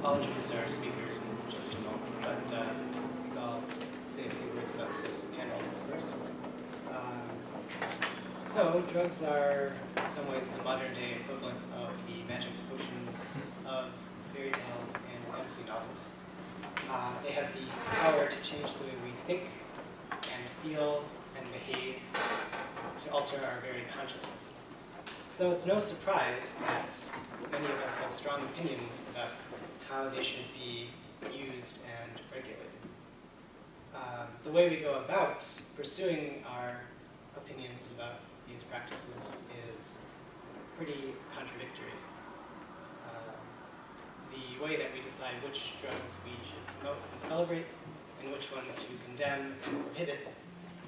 I'll introduce our speakers in just a moment, but I'll say a few words about this panel first. So, drugs are in some ways the modern day equivalent of the magic potions of fairy tales and fantasy novels. They have the power to change the way we think and feel and behave, to alter our very consciousness. So it's no surprise that many of us have strong opinions about how they should be used and regulated. The way we go about pursuing our opinions about these practices is pretty contradictory. The way that we decide which drugs we should promote and celebrate and which ones to condemn and prohibit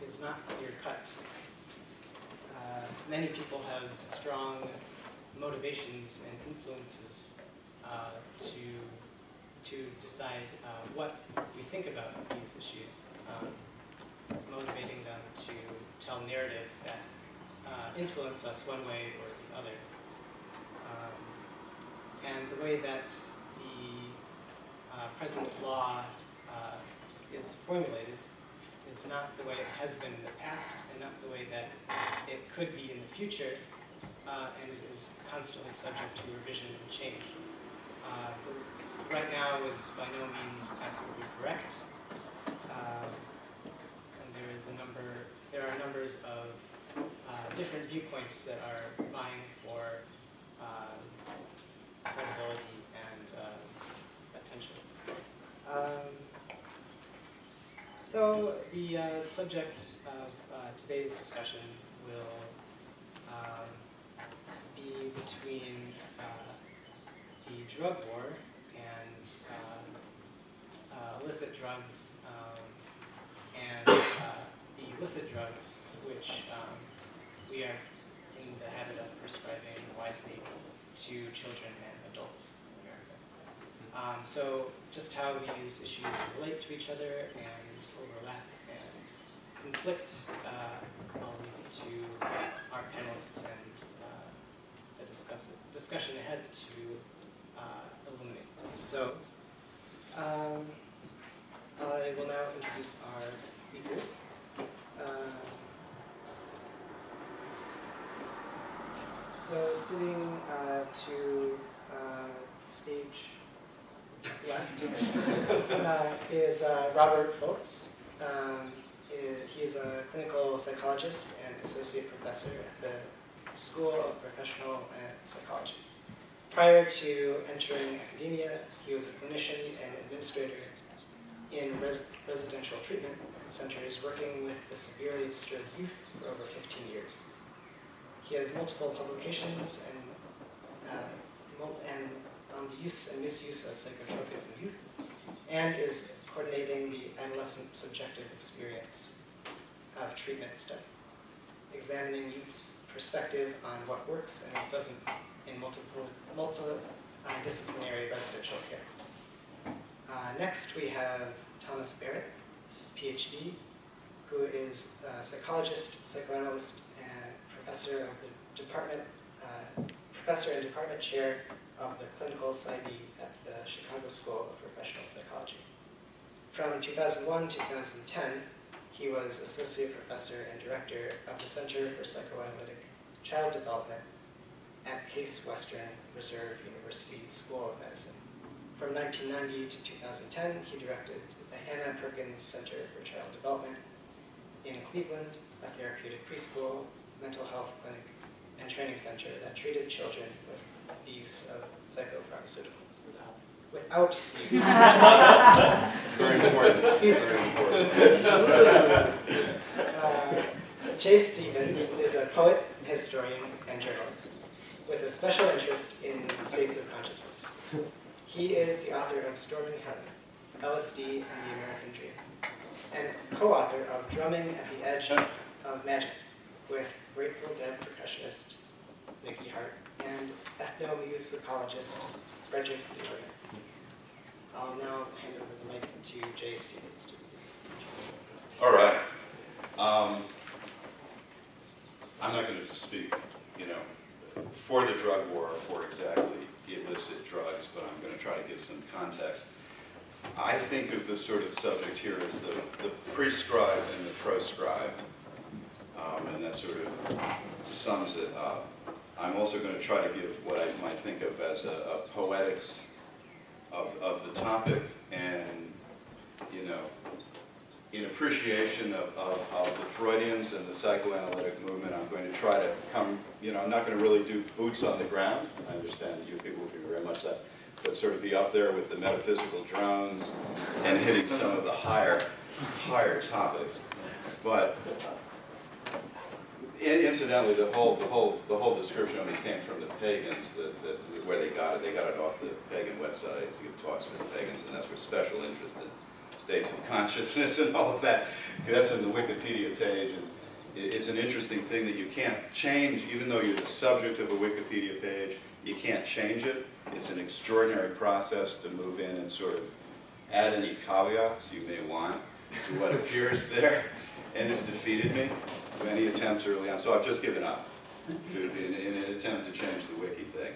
is not clear-cut. Many people have strong motivations and influences to decide what we think about these issues, motivating them to tell narratives that influence us one way or the other. And the way that the present law is formulated is not the way it has been in the past, and not the way that it could be in the future, and it is constantly subject to revision and change. Right now is by no means absolutely correct, and there are numbers of different viewpoints that are vying for credibility and attention. So the subject of today's discussion will be between the drug war and illicit drugs and the illicit drugs, which we are in the habit of prescribing widely to children and adults in America. So just how these issues relate to each other and overlap and conflict, I'll leave it to our panelists and the discussion ahead to illuminate. So I will now introduce our speakers. So sitting to stage left is Robert Foltz. He's a clinical psychologist and associate professor at the School of Professional Psychology. Prior to entering academia, he was a clinician and administrator in residential treatment centers working with the severely disturbed youth for over 15 years. He has multiple publications on the use and misuse of psychotropics in youth, and is coordinating the adolescent subjective experience of treatment study, examining youth's perspective on what works and what doesn't in multidisciplinary residential care. Next, we have Thomas Barrett, PhD, who is a psychologist, psychoanalyst, and professor and department chair of the clinical psyche at the Chicago School of Professional Psychology. From 2001 to 2010, he was associate professor and director of the Center for Psychoanalytic Child Development at Case Western Reserve University School of Medicine. From 1990 to 2010, he directed the Hannah Perkins Center for Child Development in Cleveland, a therapeutic preschool, mental health clinic, and training center that treated children with the use of psychopharmaceuticals. Without use. Very important. Excuse me. Very important. Jay Stevens is a poet, historian, and journalist with a special interest in states of consciousness. He is the author of Storming Heaven, LSD and the American Dream, and co-author of Drumming at the Edge of Magic with Grateful Dead percussionist Mickey Hart and ethnomusicologist Frederick DeWitter. I'll now hand over the mic to Jay Stevens. All right. I'm not going to speak, for the drug war, for exactly, illicit drugs, but I'm going to try to give some context. I think of the sort of subject here as the prescribed and the proscribed, and that sort of sums it up. I'm also going to try to give what I might think of as a poetics of the topic, and, you know, in appreciation of the Freudians and the psychoanalytic movement, I'm going to try to come, you know, I'm not going to really do boots on the ground. I understand that you people will do very much that, but sort of be up there with the metaphysical drones and hitting some of the higher topics. But incidentally, the whole description of it came from the pagans, where they got it off the pagan websites to give talks for the pagans, and that's where special interest in states of consciousness and all of that. That's in the Wikipedia page, and it's an interesting thing that you can't change, even though you're the subject of a Wikipedia page, you can't change it. It's an extraordinary process to move in and sort of add any caveats you may want to what appears there, and it's defeated me. Many attempts early on, so I've just given up in an attempt to change the wiki thing.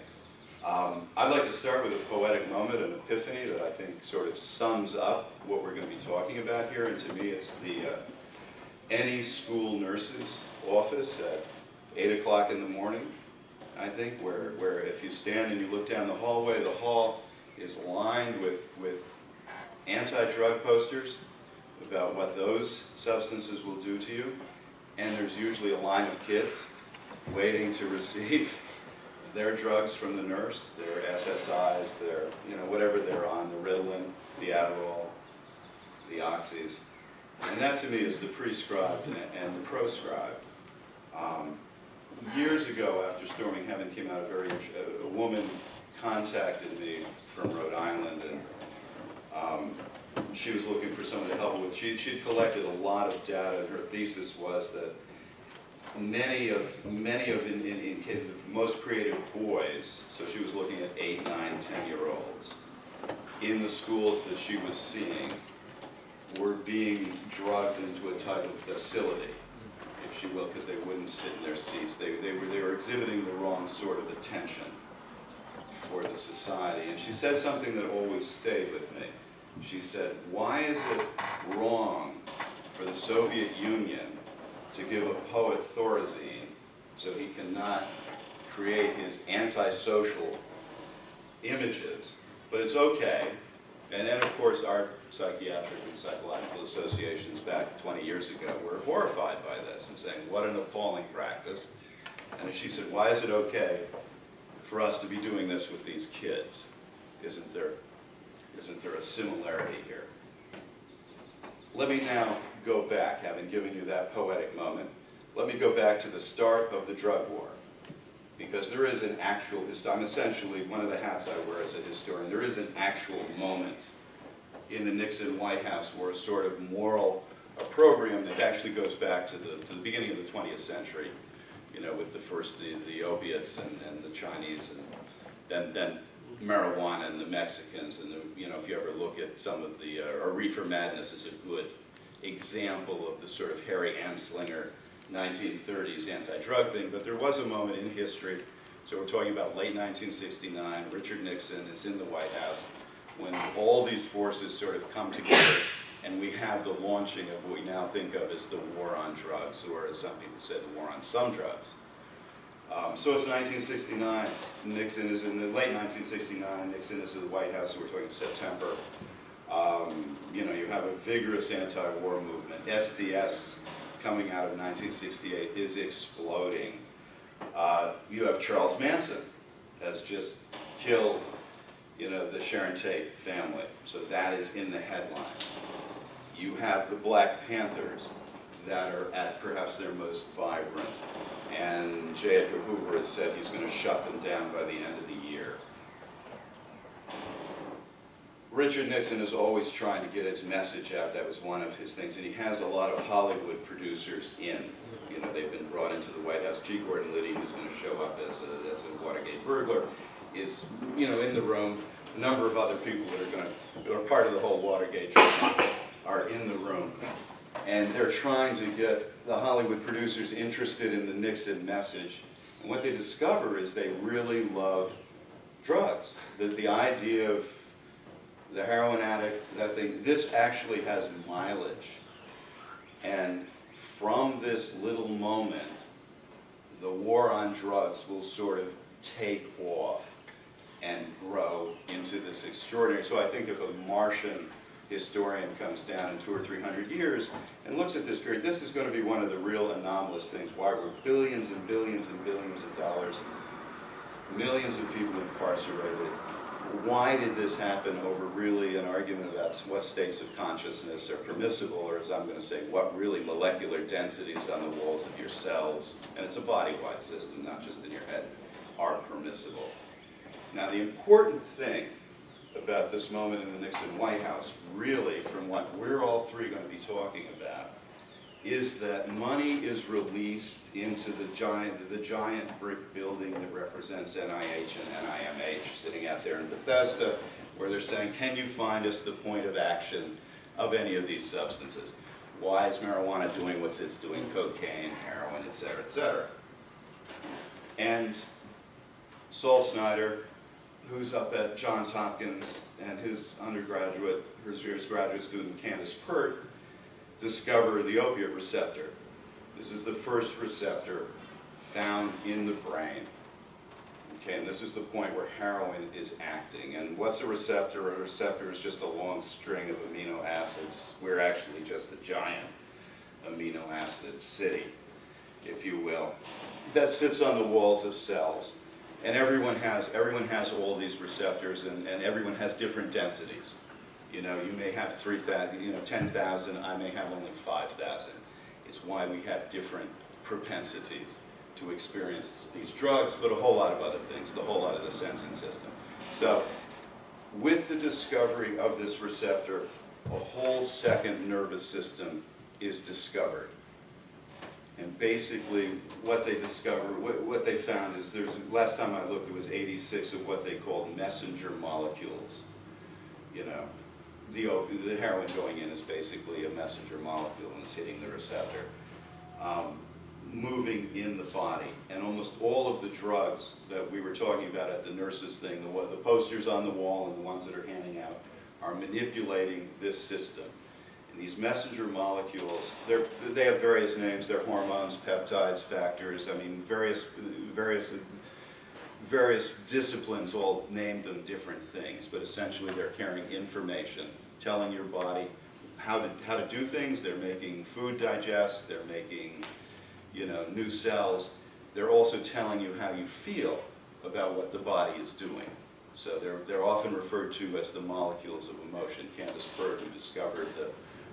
I'd like to start with a poetic moment, an epiphany that I think sort of sums up what we're going to be talking about here, and to me it's any school nurse's office at 8 o'clock in the morning, I think, where if you stand and you look down the hallway, the hall is lined with anti-drug posters about what those substances will do to you. And there's usually a line of kids waiting to receive their drugs from the nurse, their SSIs, their, you know, whatever they're on, the Ritalin, the Adderall, the Oxys. And that to me is the prescribed and the proscribed. Years ago, after Storming Heaven came out, a woman contacted me from Rhode Island, and she was looking for someone to help her with. She'd collected a lot of data, and her thesis was that many of in case of most creative boys, so she was looking at 8, 9, 10-year-olds, in the schools that she was seeing, were being drugged into a type of docility, if she will, because they wouldn't sit in their seats. They were exhibiting the wrong sort of attention for the society. And she said something that always stayed with me. She said, why is it wrong for the Soviet Union to give a poet Thorazine so he cannot create his antisocial images, but it's okay? And then, of course, our psychiatric and psychological associations back 20 years ago were horrified by this and saying, what an appalling practice. And she said, why is it okay for us to be doing this with these kids? Isn't there a similarity here? Let me now go back, having given you that poetic moment, let me go back to the start of the drug war. Because there is an actual, I'm essentially one of the hats I wear as a historian, there is an actual moment in the Nixon White House where a sort of moral opprobrium that actually goes back to the beginning of the 20th century, you know, with the opiates and the Chinese, and then marijuana and the Mexicans, and you know, if you ever look at some of the, reefer madness is a good example of the sort of Harry Anslinger 1930s anti-drug thing, but there was a moment in history, so we're talking about late 1969, Richard Nixon is in the White House, when all these forces sort of come together, and we have the launching of what we now think of as the war on drugs, or as some people said, the war on some drugs. So it's 1969, Nixon is in the late 1969, Nixon is in the White House, so we're talking September. You know, you have a vigorous anti-war movement. SDS coming out of 1968 is exploding. You have Charles Manson has just killed, you know, the Sharon Tate family, so that is in the headlines. You have the Black Panthers that are at perhaps their most vibrant, and J. Edgar Hoover has said he's going to shut them down by the end of the year. Richard Nixon is always trying to get his message out. That was one of his things, and he has a lot of Hollywood producers in. You know, they've been brought into the White House. G. Gordon Liddy, who's going to show up as a Watergate burglar, is, you know, in the room. A number of other people that are part of the whole Watergate drama are in the room. And they're trying to get the Hollywood producers interested in the Nixon message. And what they discover is they really love drugs. The idea of the heroin addict, that thing, this actually has mileage. And from this little moment, the war on drugs will sort of take off and grow into this extraordinary. So I think if a Martian historian comes down in 200 or 300 years and looks at this period, this is going to be one of the real anomalous things. Why were billions and billions and billions of dollars, millions of people incarcerated? Why did this happen over really an argument about what states of consciousness are permissible, or as I'm going to say, what really molecular densities on the walls of your cells, and it's a body-wide system, not just in your head, are permissible. Now the important thing about this moment in the Nixon White House, really from what we're all three going to be talking about, is that money is released into the giant brick building that represents NIH and NIMH sitting out there in Bethesda, where they're saying, can you find us the point of action of any of these substances? Why is marijuana doing what it's doing? Cocaine, heroin, et cetera, et cetera. And Saul Snyder, who's up at Johns Hopkins, and his graduate student Candace Pert, discover the opiate receptor. This is the first receptor found in the brain. Okay, and this is the point where heroin is acting. And what's a receptor? A receptor is just a long string of amino acids. We're actually just a giant amino acid city, if you will, that sits on the walls of cells. And everyone has all these receptors, and everyone has different densities. You know, you may have 10,000, I may have only 5,000. It's why we have different propensities to experience these drugs, but a whole lot of other things, the whole lot of the sensing system. So, with the discovery of this receptor, a whole second nervous system is discovered. And basically, what they discovered, what they found is last time I looked, it was 86 of what they called messenger molecules. You know, the heroin going in is basically a messenger molecule, and it's hitting the receptor, moving in the body. And almost all of the drugs that we were talking about at the nurses thing, the posters on the wall and the ones that are handing out, are manipulating this system. And these messenger molecules, they have various names. They're hormones, peptides, factors. I mean, various disciplines all named them different things, but essentially they're carrying information, telling your body how to do things. They're making food digest. They're making, you know, new cells. They're also telling you how you feel about what the body is doing. So they're often referred to as the molecules of emotion. Candace Pert, who discovered the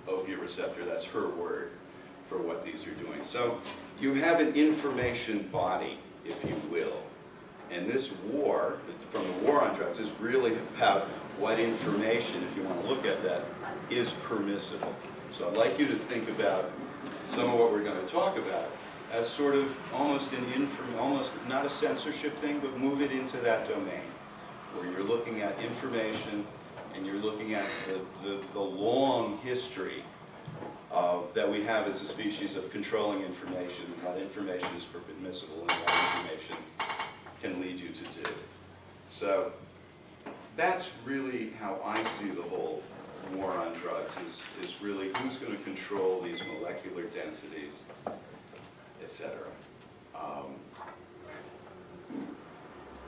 opiate receptor, that's her word for what these are doing. So you have an information body, if you will. And this war, from the war on drugs, is really about what information, if you want to look at that, is permissible. So I'd like you to think about some of what we're going to talk about as sort of almost not a censorship thing, but move it into that domain, where you're looking at information and you're looking at the long history that we have as a species of controlling information, and what information is permissible and what information can lead you to do. So that's really how I see the whole war on drugs, is really who's going to control these molecular densities, etc.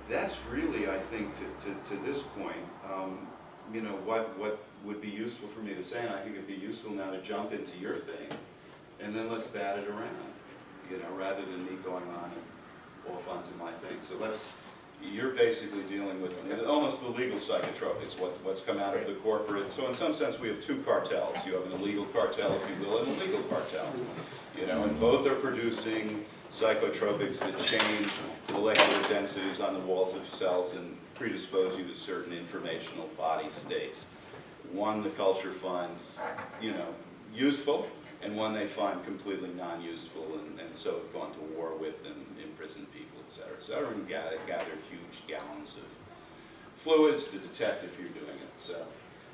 That's really, I think, to this point, you know, what would be useful for me to say, and I think it'd be useful now to jump into your thing, and then let's bat it around, you know, rather than me going on and off onto my thing. So you're basically dealing with almost the legal psychotropics, what's come out of the corporate. So in some sense, we have two cartels. You have an illegal cartel, if you will, and a legal cartel. You know, and both are producing psychotropics that change molecular densities on the walls of cells and predispose you to certain informational body states. One the culture finds, you know, useful, and one they find completely non-useful, and so have gone to war with and imprisoned people, et cetera, and gather huge gallons of fluids to detect if you're doing it. So,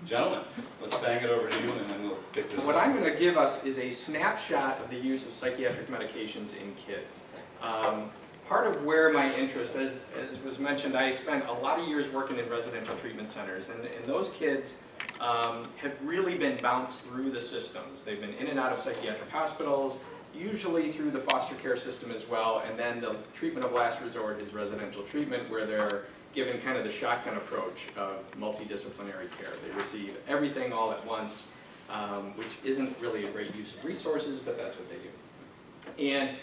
gentlemen, let's bang it over to you, and then we'll pick this up. What I'm going to give us is a snapshot of the use of psychiatric medications in kids. Part of where my interest, as was mentioned, I spent a lot of years working in residential treatment centers, and those kids have really been bounced through the systems. They've been in and out of psychiatric hospitals, usually through the foster care system as well, and then the treatment of last resort is residential treatment, where they're given kind of the shotgun approach of multidisciplinary care. They receive everything all at once, which isn't really a great use of resources, but that's what they do. And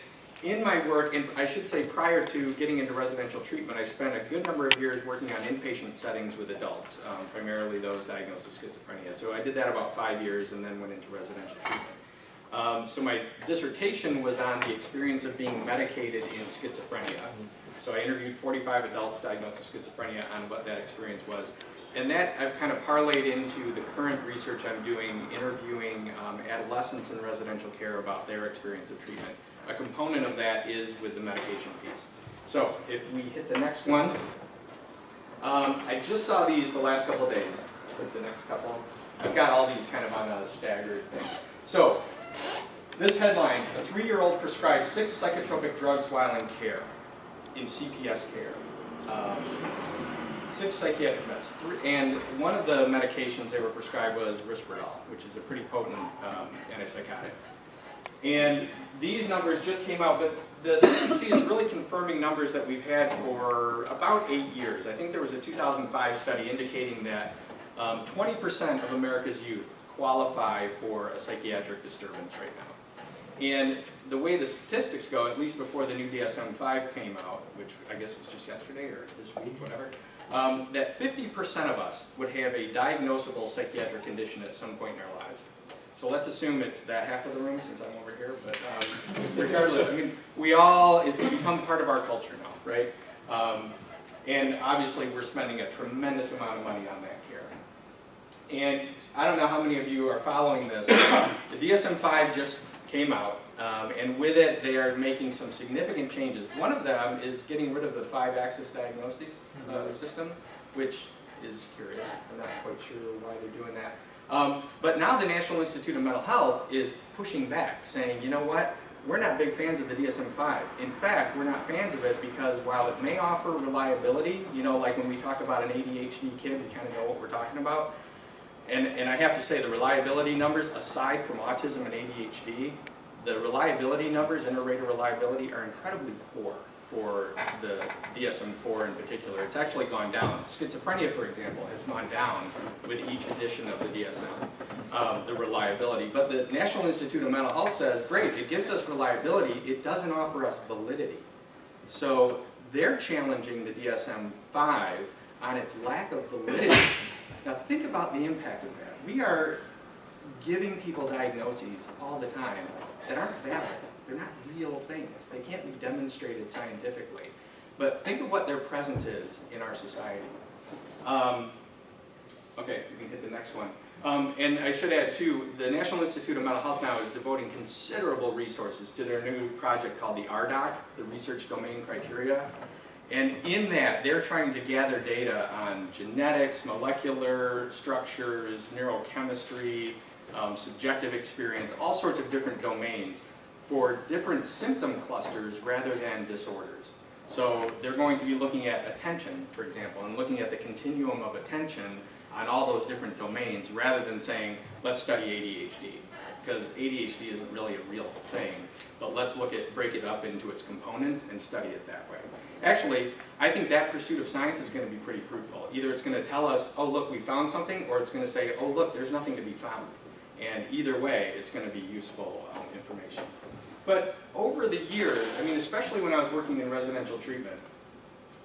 in my work, and I should say prior to getting into residential treatment, I spent a good number of years working on inpatient settings with adults, primarily those diagnosed with schizophrenia. So I did that about 5 years and then went into residential treatment. So my dissertation was on the experience of being medicated in schizophrenia. So I interviewed 45 adults diagnosed with schizophrenia on what that experience was. And that I've kind of parlayed into the current research I'm doing, interviewing adolescents in residential care about their experience of treatment. A component of that is with the medication piece. So if we hit the next one, I just saw these the last couple of days. With the next couple, I've got all these kind of on a staggered thing. So this headline: a 3-year-old prescribed 6 psychotropic drugs while in care, in CPS care. 6 psychiatric meds, and one of the medications they were prescribed was Risperdal, which is a pretty potent antipsychotic. And these numbers just came out, but the CDC is really confirming numbers that we've had for about 8 years. I think there was a 2005 study indicating that 20% of America's youth qualify for a psychiatric disturbance right now. And the way the statistics go, at least before the new DSM-5 came out, which I guess was just yesterday or this week, whatever, that 50% of us would have a diagnosable psychiatric condition at some point in our lives. So let's assume it's that half of the room since I'm over here, but regardless, I mean, it's become part of our culture now, right? And obviously we're spending a tremendous amount of money on that care. And I don't know how many of you are following this. The DSM-5 just came out, and with it they are making some significant changes. One of them is getting rid of the 5-axis diagnosis system, which is curious. I'm not quite sure why they're doing that. But now the National Institute of Mental Health is pushing back, saying, you know what, we're not big fans of the DSM-5. In fact, we're not fans of it because while it may offer reliability, you know, like when we talk about an ADHD kid, we kind of know what we're talking about. And I have to say, the reliability numbers, aside from autism and ADHD, the reliability numbers, inter-rater reliability, are incredibly poor for the DSM-4 in particular. It's actually gone down. Schizophrenia, for example, has gone down with each edition of the DSM, the reliability. But the National Institute of Mental Health says, great, it gives us reliability, it doesn't offer us validity. So they're challenging the DSM-5 on its lack of validity. Now think about the impact of that. We are giving people diagnoses all the time that aren't valid. They're not real things. They can't be demonstrated scientifically. But think of what their presence is in our society. Okay, we can hit the next one. And I should add too, the National Institute of Mental Health now is devoting considerable resources to their new project called the RDoC, the Research Domain Criteria. And in that, they're trying to gather data on genetics, molecular structures, neurochemistry, subjective experience, all sorts of different domains for different symptom clusters rather than disorders. So they're going to be looking at attention, for example, and looking at the continuum of attention on all those different domains rather than saying, let's study ADHD, because ADHD isn't really a real thing, but let's break it up into its components and study it that way. Actually, I think that pursuit of science is going to be pretty fruitful. Either it's going to tell us, oh look, we found something, or it's going to say, oh look, there's nothing to be found. And either way, it's going to be useful information. But over the years, I mean, especially when I was working in residential treatment,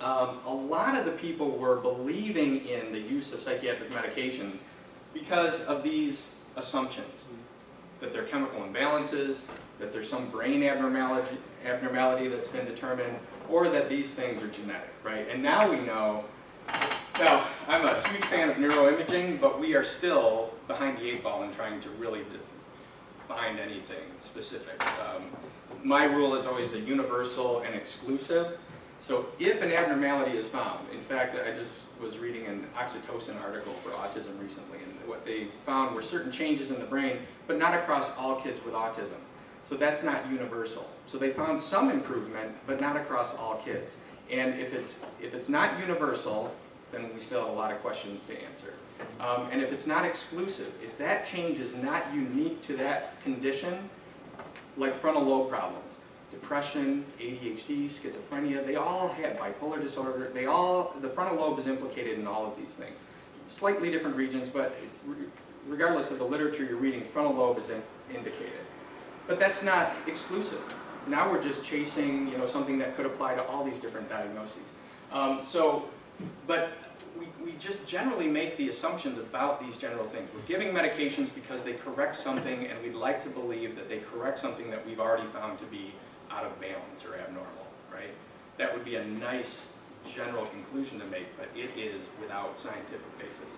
a lot of the people were believing in the use of psychiatric medications because of these assumptions, that there are chemical imbalances, that there's some brain abnormality that's been determined, or that these things are genetic, right? And now we know. Now, I'm a huge fan of neuroimaging, but we are still behind the 8 ball in trying to really find anything specific. My rule is always the universal and exclusive. So if an abnormality is found, in fact, I just was reading an oxytocin article for autism recently, and what they found were certain changes in the brain, but not across all kids with autism. So that's not universal. So they found some improvement, but not across all kids. And if it's not universal, then we still have a lot of questions to answer. And if it's not exclusive, if that change is not unique to that condition, like frontal lobe problems, depression, ADHD, schizophrenia, they all have bipolar disorder, the frontal lobe is implicated in all of these things. Slightly different regions, but regardless of the literature you're reading, frontal lobe is indicated. But that's not exclusive. Now we're just chasing, something that could apply to all these different diagnoses. But we just generally make the assumptions about these general things. We're giving medications because they correct something, and we'd like to believe that they correct something that we've already found to be out of balance or abnormal, right? That would be a nice general conclusion to make, but it is without scientific basis.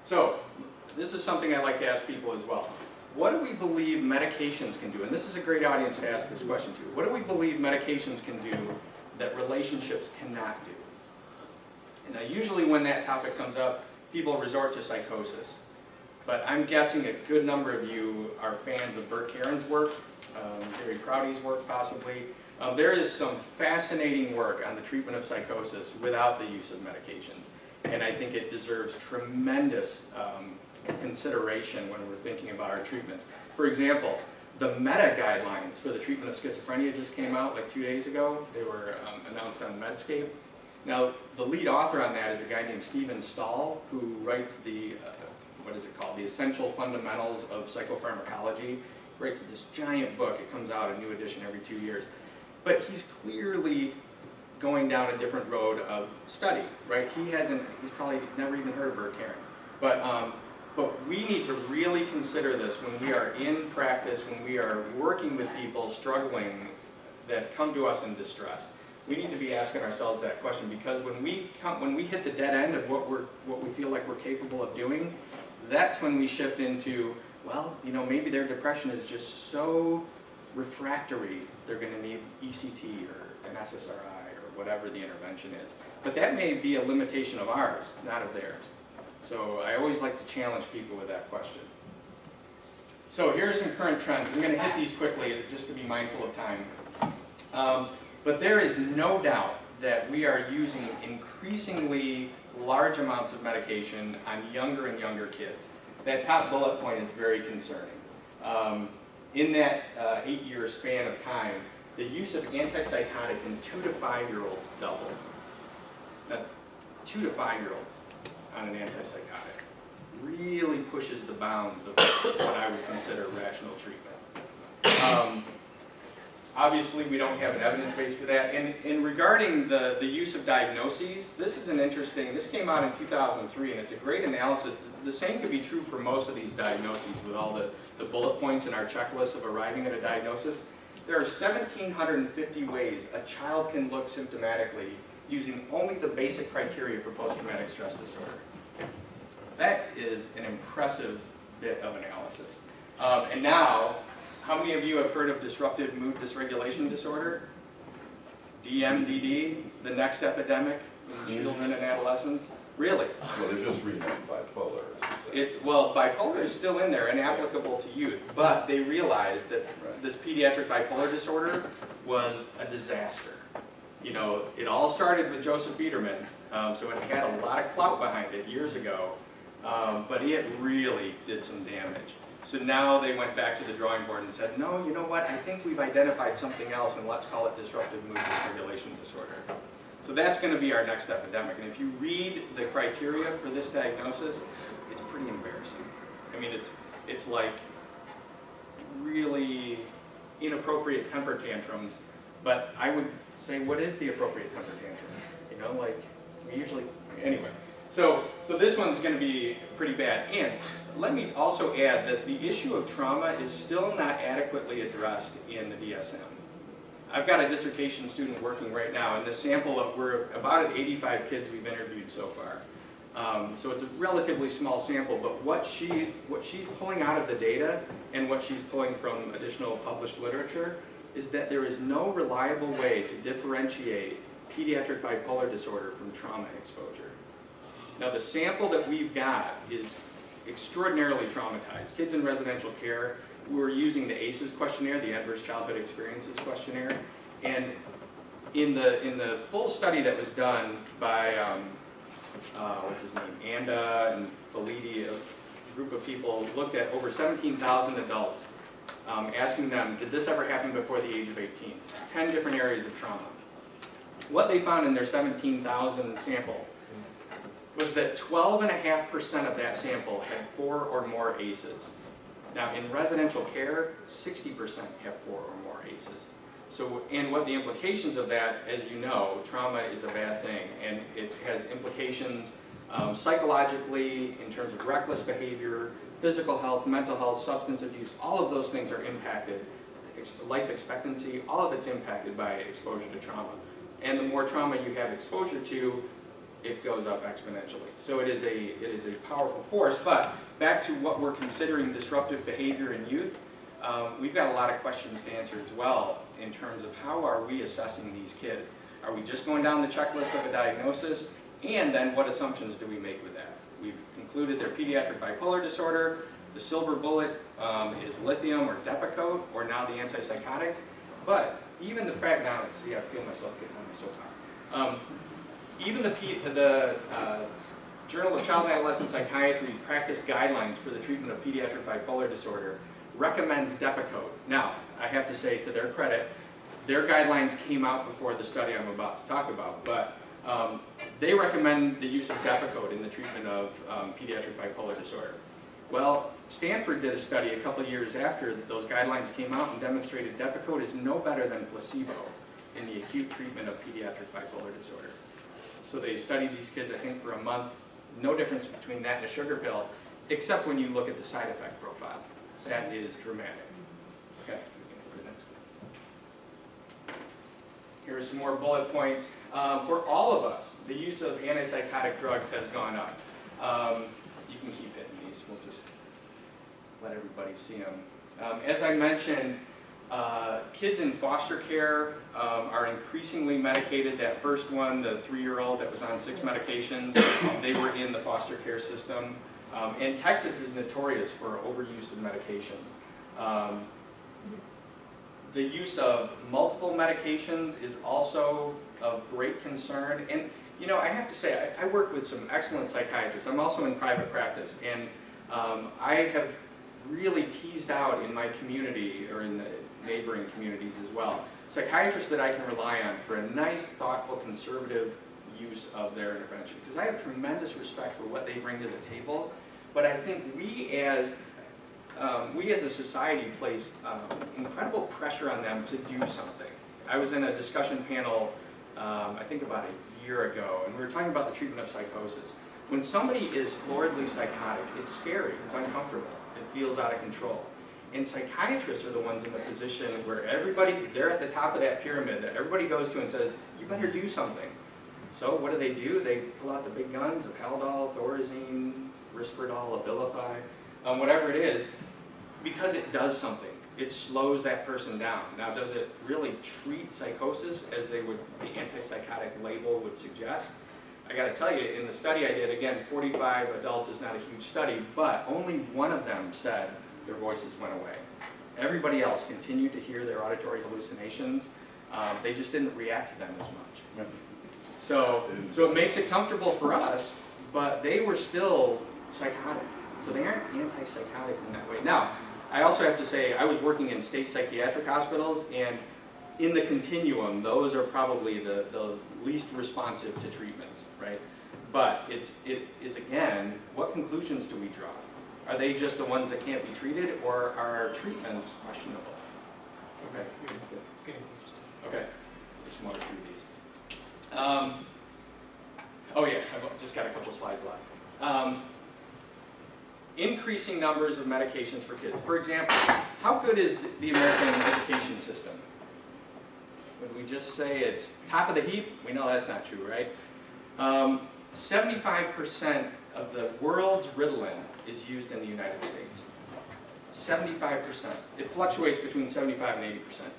So, this is something I like to ask people as well. What do we believe medications can do? And this is a great audience to ask this question to. What do we believe medications can do that relationships cannot do? Now, usually when that topic comes up, people resort to psychosis. But I'm guessing a good number of you are fans of Bert Karen's work, Gary Prouty's work possibly. There is some fascinating work on the treatment of psychosis without the use of medications. And I think it deserves tremendous consideration when we're thinking about our treatments. For example, the meta-guidelines for the treatment of schizophrenia just came out like 2 days ago. They were announced on Medscape. Now, the lead author on that is a guy named Stephen Stahl, who writes the, The Essential Fundamentals of Psychopharmacology. He writes this giant book. It comes out, a new edition every 2 years. But he's clearly going down a different road of study, right? He's probably never even heard of Bert Karen. But we need to really consider this when we are in practice, when we are working with people struggling that come to us in distress. We need to be asking ourselves that question, because when we hit the dead end of what we feel like we're capable of doing, that's when we shift into, well, maybe their depression is just so refractory, they're going to need ECT or an SSRI or whatever the intervention is. But that may be a limitation of ours, not of theirs. So I always like to challenge people with that question. So here are some current trends. I'm going to hit these quickly just to be mindful of time. But there is no doubt that we are using increasingly large amounts of medication on younger and younger kids. That top bullet point is very concerning. In that 8-year span of time, the use of antipsychotics in 2 to 5-year-olds doubled. Now, 2 to 5-year-olds on an antipsychotic really pushes the bounds of what I would consider rational treatment. Obviously, we don't have an evidence base for that. And regarding the use of diagnoses, this came out in 2003, and it's a great analysis. The same could be true for most of these diagnoses with all the bullet points in our checklist of arriving at a diagnosis. There are 1,750 ways a child can look symptomatically using only the basic criteria for post-traumatic stress disorder. That is an impressive bit of analysis. And now, how many of you have heard of disruptive mood dysregulation disorder? DMDD, the next epidemic in children and adolescents? Really? Well, they're just renamed bipolar. Well, bipolar is still in there and applicable to youth, but they realized that this pediatric bipolar disorder was a disaster. It all started with Joseph Biederman, so it had a lot of clout behind it years ago, but it really did some damage. So now they went back to the drawing board and said, no, you know what, I think we've identified something else, and let's call it disruptive mood dysregulation disorder. So that's going to be our next epidemic. And if you read the criteria for this diagnosis, it's pretty embarrassing. I mean, it's like really inappropriate temper tantrums, but I would say, what is the appropriate temper tantrum? We usually, anyway. So this one's going to be pretty bad. And let me also add that the issue of trauma is still not adequately addressed in the DSM. I've got a dissertation student working right now, and the sample of, we're about at 85 kids we've interviewed so far. So it's a relatively small sample, but what she's pulling out of the data and what she's pulling from additional published literature is that there is no reliable way to differentiate pediatric bipolar disorder from trauma exposure. Now, the sample that we've got is extraordinarily traumatized. Kids in residential care, we're using the ACEs questionnaire, the Adverse Childhood Experiences questionnaire, and in the full study that was done by what's his name, Anda and Felidi, a group of people looked at over 17,000 adults, asking them, did this ever happen before the age of 18? 10 different areas of trauma. What they found in their 17,000 sample was that 12.5% of that sample had 4 or more ACEs. Now, in residential care, 60% have 4 or more ACEs. So, and what the implications of that, as you know, trauma is a bad thing, and it has implications psychologically, in terms of reckless behavior, physical health, mental health, substance abuse. All of those things are impacted. Life expectancy, all of it's impacted by exposure to trauma. And the more trauma you have exposure to, it goes up exponentially. So it is a powerful force. But back to what we're considering disruptive behavior in youth, we've got a lot of questions to answer as well in terms of how are we assessing these kids? Are we just going down the checklist of a diagnosis? And then what assumptions do we make with that? We've concluded their pediatric bipolar disorder. The silver bullet is lithium or Depakote, or now the antipsychotics. But even the pragmatics, see, I feel myself getting on my soapbox. Even the Journal of Child and Adolescent Psychiatry's practice guidelines for the treatment of pediatric bipolar disorder recommends Depakote. Now, I have to say, to their credit, their guidelines came out before the study I'm about to talk about, but they recommend the use of Depakote in the treatment of pediatric bipolar disorder. Well, Stanford did a study a couple years after those guidelines came out and demonstrated Depakote is no better than placebo in the acute treatment of pediatric bipolar disorder. So they studied these kids, I think, for a month. No difference between that and a sugar pill, except when you look at the side effect profile. That is dramatic. Okay, we can go to the next one. Here are some more bullet points. For all of us, the use of antipsychotic drugs has gone up. You can keep hitting these. We'll just let everybody see them. As I mentioned, kids in foster care are increasingly medicated. That first one, the 3-year-old that was on 6 medications, they were in the foster care system. And Texas is notorious for overuse of medications. The use of multiple medications is also of great concern. And you know, I have to say, I work with some excellent psychiatrists. I'm also in private practice, and I have really teased out in my community, or in the neighboring communities as well, psychiatrists that I can rely on for a nice, thoughtful, conservative use of their intervention. Because I have tremendous respect for what they bring to the table, but I think we as a society place incredible pressure on them to do something. I was in a discussion panel, I think about a year ago, and we were talking about the treatment of psychosis. When somebody is floridly psychotic, it's scary, it's uncomfortable, it feels out of control. And psychiatrists are the ones in the position where everybody, they're at the top of that pyramid that everybody goes to and says, you better do something. So what do? They pull out the big guns of Haldol, Thorazine, Risperdal, Abilify, whatever it is, because it does something. It slows that person down. Now, does it really treat psychosis as the antipsychotic label would suggest? I got to tell you, in the study I did, again, 45 adults is not a huge study, but only one of them said their voices went away. Everybody else continued to hear their auditory hallucinations. They just didn't react to them as much. So it makes it comfortable for us, but they were still psychotic. So they aren't antipsychotics in that way. Now, I also have to say, I was working in state psychiatric hospitals, and in the continuum, those are probably the least responsive to treatments, right? But it is, again, what conclusions do we draw? Are they just the ones that can't be treated, or are treatments questionable? Okay. Okay. Just water through these. Oh yeah, I've just got a couple slides left. Increasing numbers of medications for kids. For example, how good is the American education system? Would we just say it's top of the heap? We know that's not true, right? 75% of the world's Ritalin is used in the United States. 75%. It fluctuates between 75 and 80%.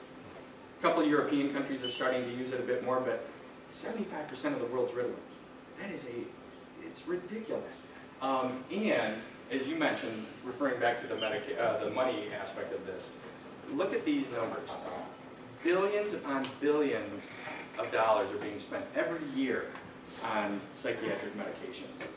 A couple of European countries are starting to use it a bit more, but 75% of the world's Ritalin. That is it's ridiculous. And as you mentioned, referring back to the money aspect of this, look at these numbers. Billions upon billions of dollars are being spent every year on psychiatric medications.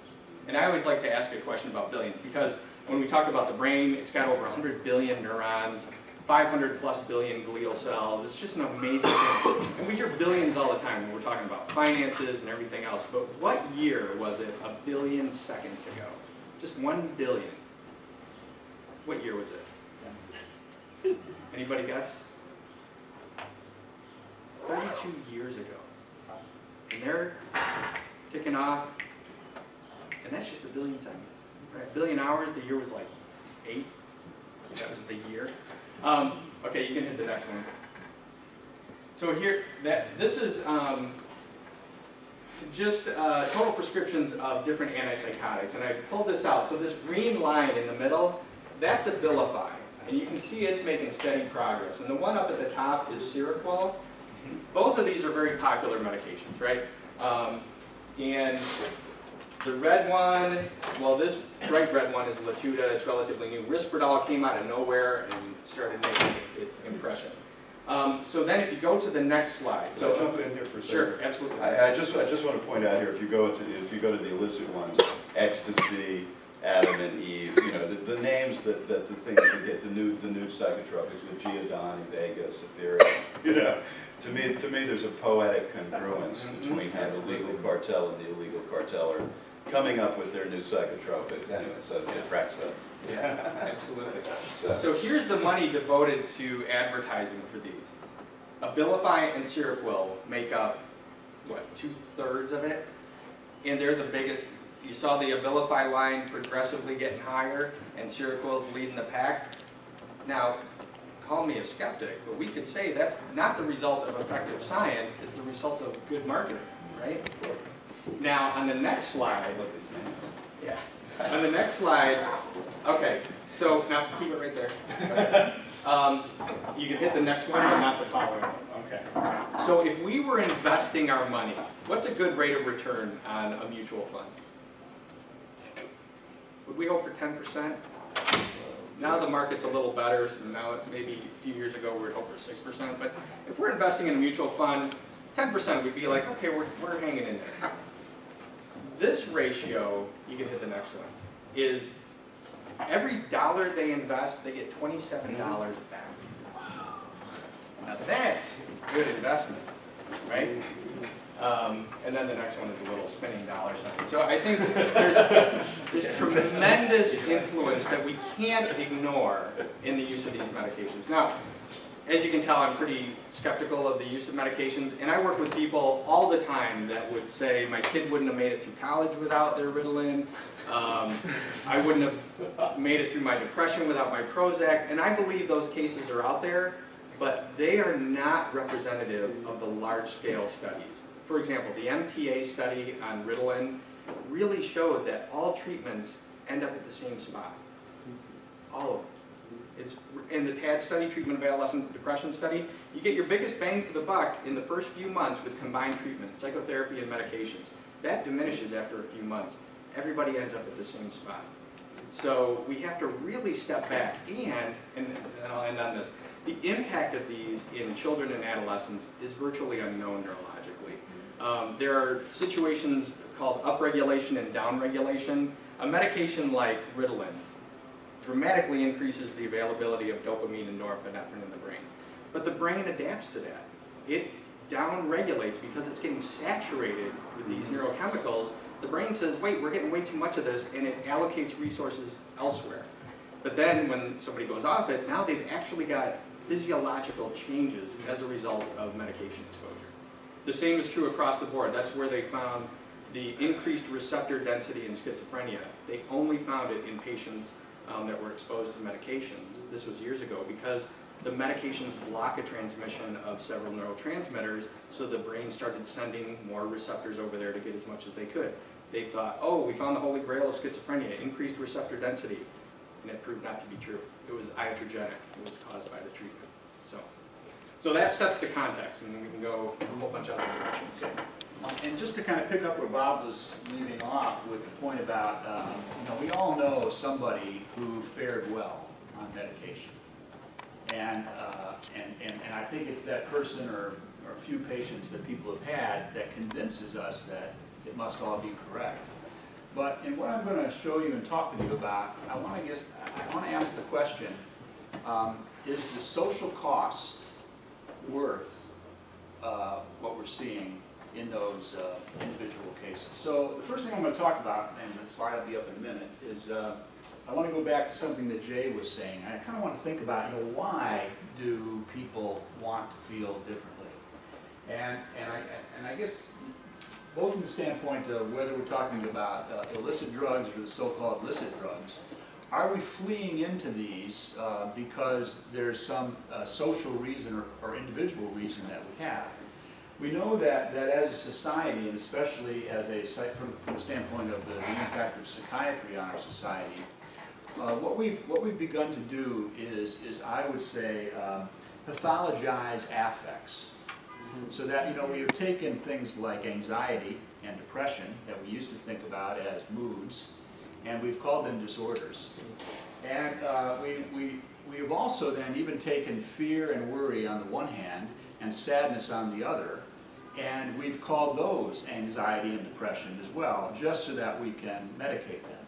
And I always like to ask a question about billions, because when we talk about the brain, it's got over 100 billion neurons, 500 plus billion glial cells. It's just an amazing thing. And we hear billions all the time when we're talking about finances and everything else. But what year was it a billion seconds ago? Just 1 billion. What year was it? Anybody guess? 32 years ago. And they're ticking off, and that's just a billion seconds. Right? A billion hours, the year was like 8. That was the year. Okay, you can hit the next one. So here, this is just total prescriptions of different antipsychotics, and I pulled this out. So this green line in the middle, that's Abilify, and you can see it's making steady progress. And the one up at the top is Seroquel. Both of these are very popular medications, right? And the red one, well, this bright red one is Latuda. It's relatively new. Risperdal came out of nowhere and started making its impression. So then if you go to the next slide. So I'll jump in here for a second. Sure, absolutely. I just want to point out here, if you go to the illicit ones, ecstasy, Adam and Eve, you know, the names that the things you get, the new psychotropics with Giordani, Vega, Saphiris, you know. To me, there's a poetic congruence between how the legal cartel and the illegal cartel are coming up with their new psychotropics. Anyway, so it's a crack set. Yeah, absolutely. So here's the money devoted to advertising for these. Abilify and Seroquel make up, what, 2/3 of it? And they're the biggest. You saw the Abilify line progressively getting higher, and Seroquel's leading the pack. Now, call me a skeptic, but we could say that's not the result of effective science, it's the result of good marketing, right? Now, on the next slide, yeah, on the next slide, okay, so now keep it right there. You can hit the next one, but not the following one. Okay. So if we were investing our money, what's a good rate of return on a mutual fund? Would we hope for 10%? Now the market's a little better, so now maybe a few years ago we would hope for 6%, but if we're investing in a mutual fund, 10% we'd be like, okay, we're hanging in there. This ratio, you can hit the next one, is every dollar they invest, they get $27 back. Now that's good investment, right? And then the next one is a little spinning dollar sign. So I think there's tremendous influence that we can't ignore in the use of these medications. Now, as you can tell, I'm pretty skeptical of the use of medications, and I work with people all the time that would say, my kid wouldn't have made it through college without their Ritalin, I wouldn't have made it through my depression without my Prozac, and I believe those cases are out there, but they are not representative of the large-scale studies. For example, the MTA study on Ritalin really showed that all treatments end up at the same spot. All of them. It's in the TAD study, treatment of adolescent depression study, you get your biggest bang for the buck in the first few months with combined treatment, psychotherapy and medications. That diminishes after a few months. Everybody ends up at the same spot. So we have to really step back and I'll end on this, the impact of these in children and adolescents is virtually unknown neurologically. There are situations called upregulation and downregulation. A medication like Ritalin dramatically increases the availability of dopamine and norepinephrine in the brain. But the brain adapts to that. It downregulates because it's getting saturated with these neurochemicals. The brain says, wait, we're getting way too much of this, and it allocates resources elsewhere. But then when somebody goes off it, now they've actually got physiological changes as a result of medication exposure. The same is true across the board. That's where they found the increased receptor density in schizophrenia. They only found it in patients that were exposed to medications. This was years ago because the medications block a transmission of several neurotransmitters, so the brain started sending more receptors over there to get as much as they could. They thought, oh, we found the holy grail of schizophrenia, increased receptor density, and it proved not to be true. It was iatrogenic. It was caused by the treatment. So that sets the context, and then we can go a whole bunch of other directions. And just to kind of pick up where Bob was leaving off with the point about, we all know somebody who fared well on medication. And I think it's that person or a few patients that people have had that convinces us that it must all be correct. But in what I'm going to show you and talk with you about, I want to ask the question, is the social cost worth what we're seeing in those individual cases? So the first thing I'm going to talk about, and the slide will be up in a minute, is I want to go back to something that Jay was saying. I kind of want to think about, why do people want to feel differently? And I guess both from the standpoint of whether we're talking about illicit drugs or the so-called licit drugs, are we fleeing into these because there's some social reason or individual reason that we have? We know that as a society, and especially as from the standpoint of the impact of psychiatry on our society, what we've begun to do is I would say, pathologize affects. So that, we have taken things like anxiety and depression that we used to think about as moods, and we've called them disorders. And we have also then even taken fear and worry on the one hand and sadness on the other, and we've called those anxiety and depression as well, just so that we can medicate them.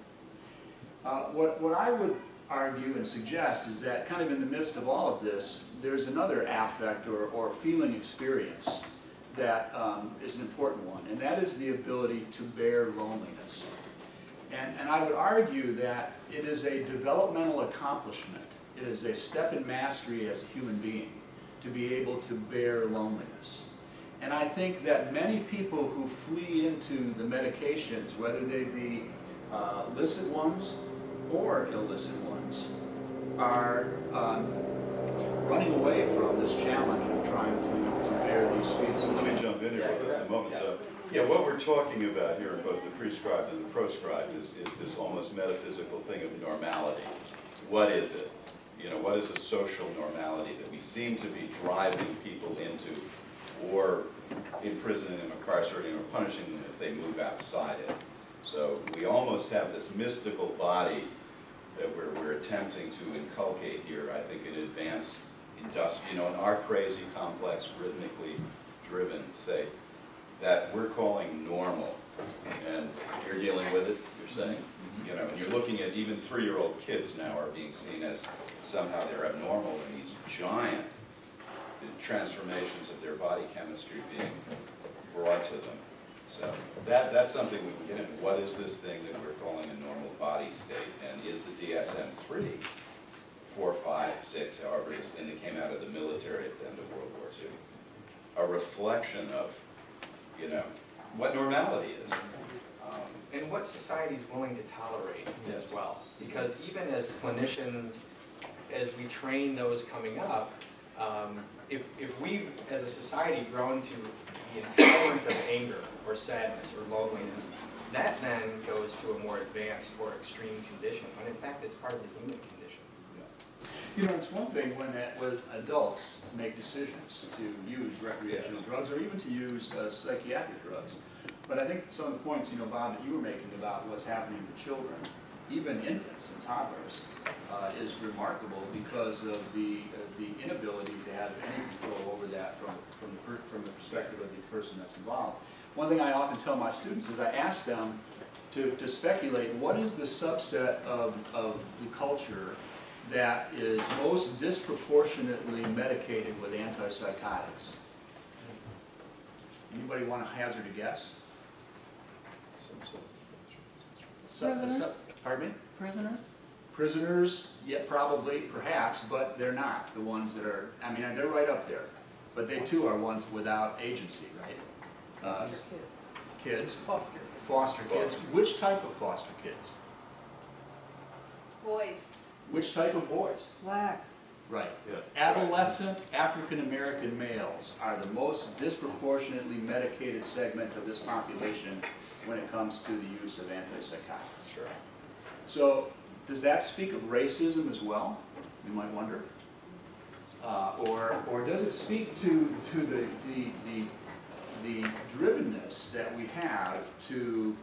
What I would argue and suggest is that kind of in the midst of all of this, there's another affect or feeling experience that is an important one, and that is the ability to bear loneliness. And I would argue that it is a developmental accomplishment. It is a step in mastery as a human being to be able to bear loneliness. And I think that many people who flee into the medications, whether they be licit ones or illicit ones, are running away from this challenge of trying to bear these feelings. Let me jump in here for just a moment. So, what we're talking about here in both the prescribed and the proscribed is this almost metaphysical thing of normality. What is it? What is a social normality that we seem to be driving people into, or imprisoning them, incarcerating, or punishing them if they move outside it? So we almost have this mystical body that we're attempting to inculcate here, I think, in advanced industrial, in our crazy, complex, rhythmically driven, say, that we're calling normal. And you're dealing with it, you're saying, and you're looking at even 3-year-old kids now are being seen as somehow they're abnormal, and these giant transformations of their body chemistry being brought to them. So that's something we can get into. What is this thing that we're calling a normal body state? And is the DSM-3, 4, 5, 6, however this thing that came out of the military at the end of World War II, a reflection of, what normality is? And what society is willing to tolerate as well. Because even as clinicians, as we train those coming up, if we've, as a society, grown to be intolerant of anger or sadness or loneliness, that then goes to a more advanced or extreme condition, when in fact it's part of the human condition. It's one thing when adults make decisions to use recreational drugs or even to use psychiatric drugs. But I think some of the points, Bob, that you were making about what's happening to children, even infants and toddlers, is remarkable because of the inability to have any control over that from the perspective of the person that's involved. One thing I often tell my students is I ask them to speculate what is the subset of the culture that is most disproportionately medicated with antipsychotics. Anybody want to hazard a guess? Prisoners? Pardon me? Prisoners? Prisoners, yeah, probably, perhaps, but they're not the ones that are, they're right up there. But they too are ones without agency, right? Kids. Foster kids. Which type of foster kids? Boys. Which type of boys? Black. Right. Yeah. Adolescent African-American males are the most disproportionately medicated segment of this population when it comes to the use of antipsychotics. Sure. So, does that speak of racism as well? You might wonder. Or does it speak to the drivenness that we have to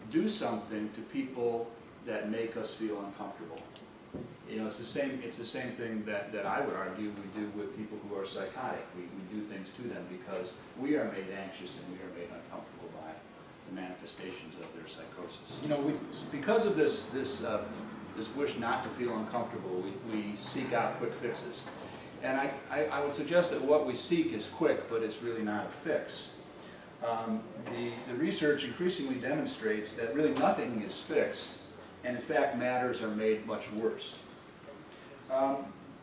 do something to people that make us feel uncomfortable. You know, it's the same thing that I would argue we do with people who are psychotic. We do things to them because we are made anxious and we are made uncomfortable by the manifestations of their psychosis. You know, because of this wish not to feel uncomfortable, we seek out quick fixes. And I would suggest that what we seek is quick, but it's really not a fix. The research increasingly demonstrates that really nothing is fixed, and in fact matters are made much worse.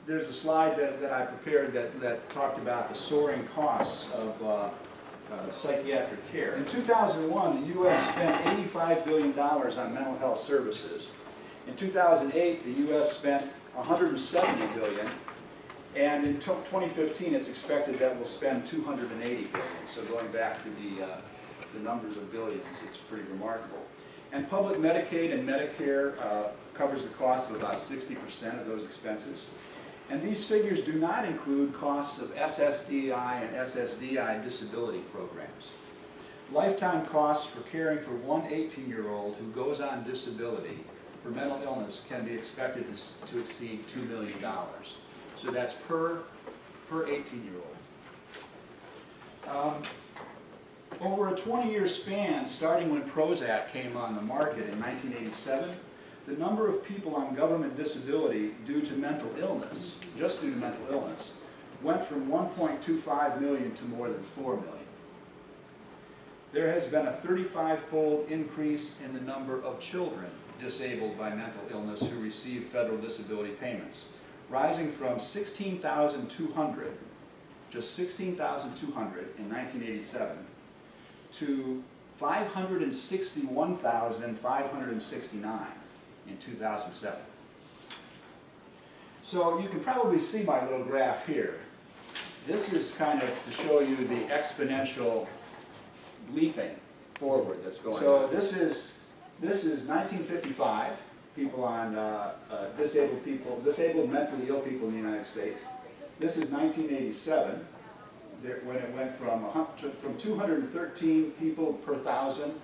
There's a slide that I prepared that talked about the soaring costs of psychiatric care. In 2001, the U.S. spent $85 billion on mental health services. In 2008, the U.S. spent $170 billion. And in 2015, it's expected that we'll spend $280 billion. So going back to the numbers of billions, it's pretty remarkable. And public Medicaid and Medicare covers the cost of about 60% of those expenses. And these figures do not include costs of SSDI and SSDI disability programs. Lifetime costs for caring for one 18-year-old who goes on disability for mental illness can be expected to exceed $2 million. So that's per 18-year-old. Over a 20-year span, starting when Prozac came on the market in 1987, the number of people on government disability due to mental illness, just due to mental illness, went from 1.25 million to more than 4 million. There has been a 35-fold increase in the number of children disabled by mental illness who receive federal disability payments, rising from 16,200, just 16,200 in 1987, to 561,569 in 2007. So you can probably see my little graph here. This is kind of to show you the exponential leaping forward that's going on. So this is 1955. People on disabled mentally ill people in the United States. This is 1987, when it went from 213 people per thousand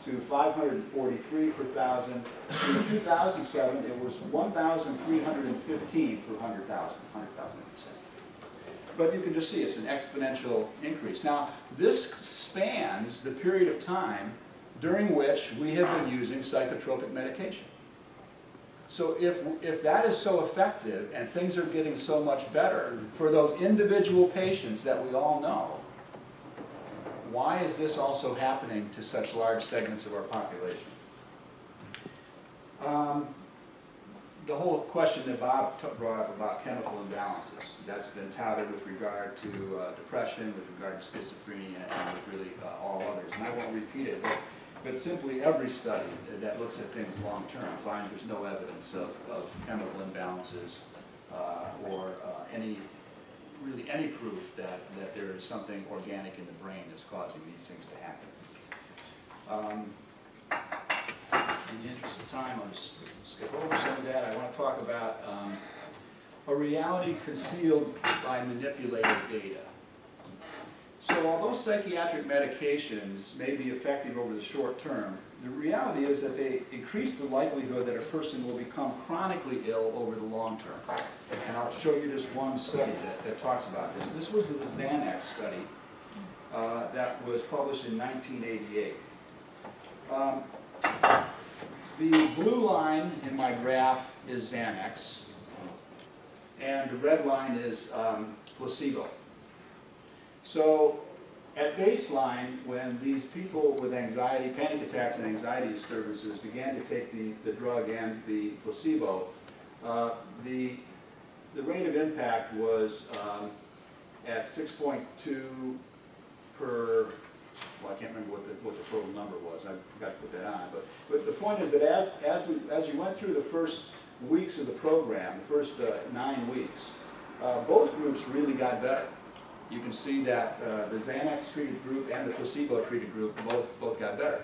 to 543 per thousand. In 2007, it was 1,315 per 100,000. But you can just see it's an exponential increase. Now, this spans the period of time during which we have been using psychotropic medication. So if that is so effective and things are getting so much better for those individual patients that we all know, why is this also happening to such large segments of our population? The whole question that Bob brought up about chemical imbalances, that's been touted with regard to depression, with regard to schizophrenia, and with really all others. And I won't repeat it, but simply every study that looks at things long term finds there's no evidence of chemical imbalances or any proof that there is something organic in the brain that's causing these things to happen. In the interest of time, I'll just skip over some of that. I want to talk about a reality concealed by manipulated data. So although psychiatric medications may be effective over the short term, the reality is that they increase the likelihood that a person will become chronically ill over the long term. And I'll show you just one study that talks about this. This was the Xanax study that was published in 1988. The blue line in my graph is Xanax, and the red line is placebo. So at baseline, when these people with anxiety, panic attacks and anxiety disturbances began to take the drug and the placebo, the rate of impact was at 6.2 per, well, I can't remember what the total number was. I forgot to put that on. But the point is that as you went through the first weeks of the program, the first 9 weeks, both groups really got better. You can see that the Xanax-treated group and the placebo-treated group both got better.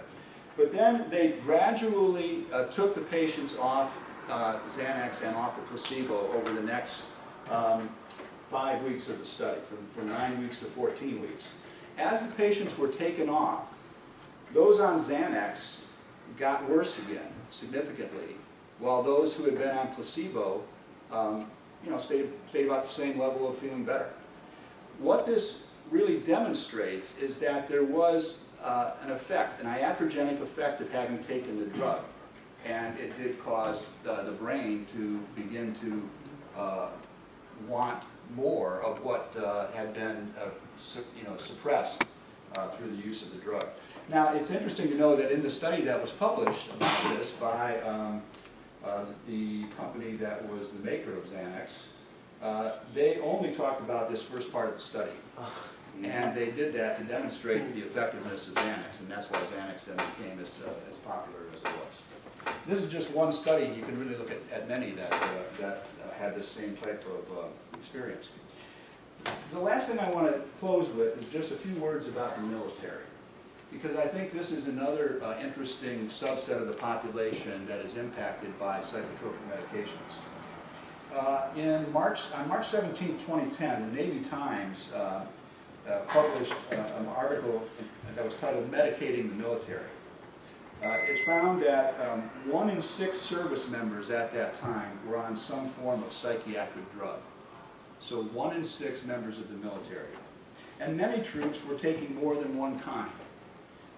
But then they gradually took the patients off Xanax and off the placebo over the next 5 weeks of the study, from 9 weeks to 14 weeks. As the patients were taken off, those on Xanax got worse again, significantly, while those who had been on placebo, stayed about the same level of feeling better. What this really demonstrates is that there was an effect, an iatrogenic effect of having taken the drug, and it did cause the brain to begin to want more of what had been suppressed through the use of the drug. Now, it's interesting to know that in the study that was published about this by the company that was the maker of Xanax, they only talked about this first part of the study. And they did that to demonstrate the effectiveness of Xanax, and that's why Xanax then became as popular as it was. This is just one study. You can really look at many that had this same type of experience. The last thing I want to close with is just a few words about the military, because I think this is another interesting subset of the population that is impacted by psychotropic medications. On March 17, 2010, the Navy Times published an article that was titled "Medicating the Military." It found that 1 in 6 service members at that time were on some form of psychiatric drug. So 1 in 6 members of the military. And many troops were taking more than one kind,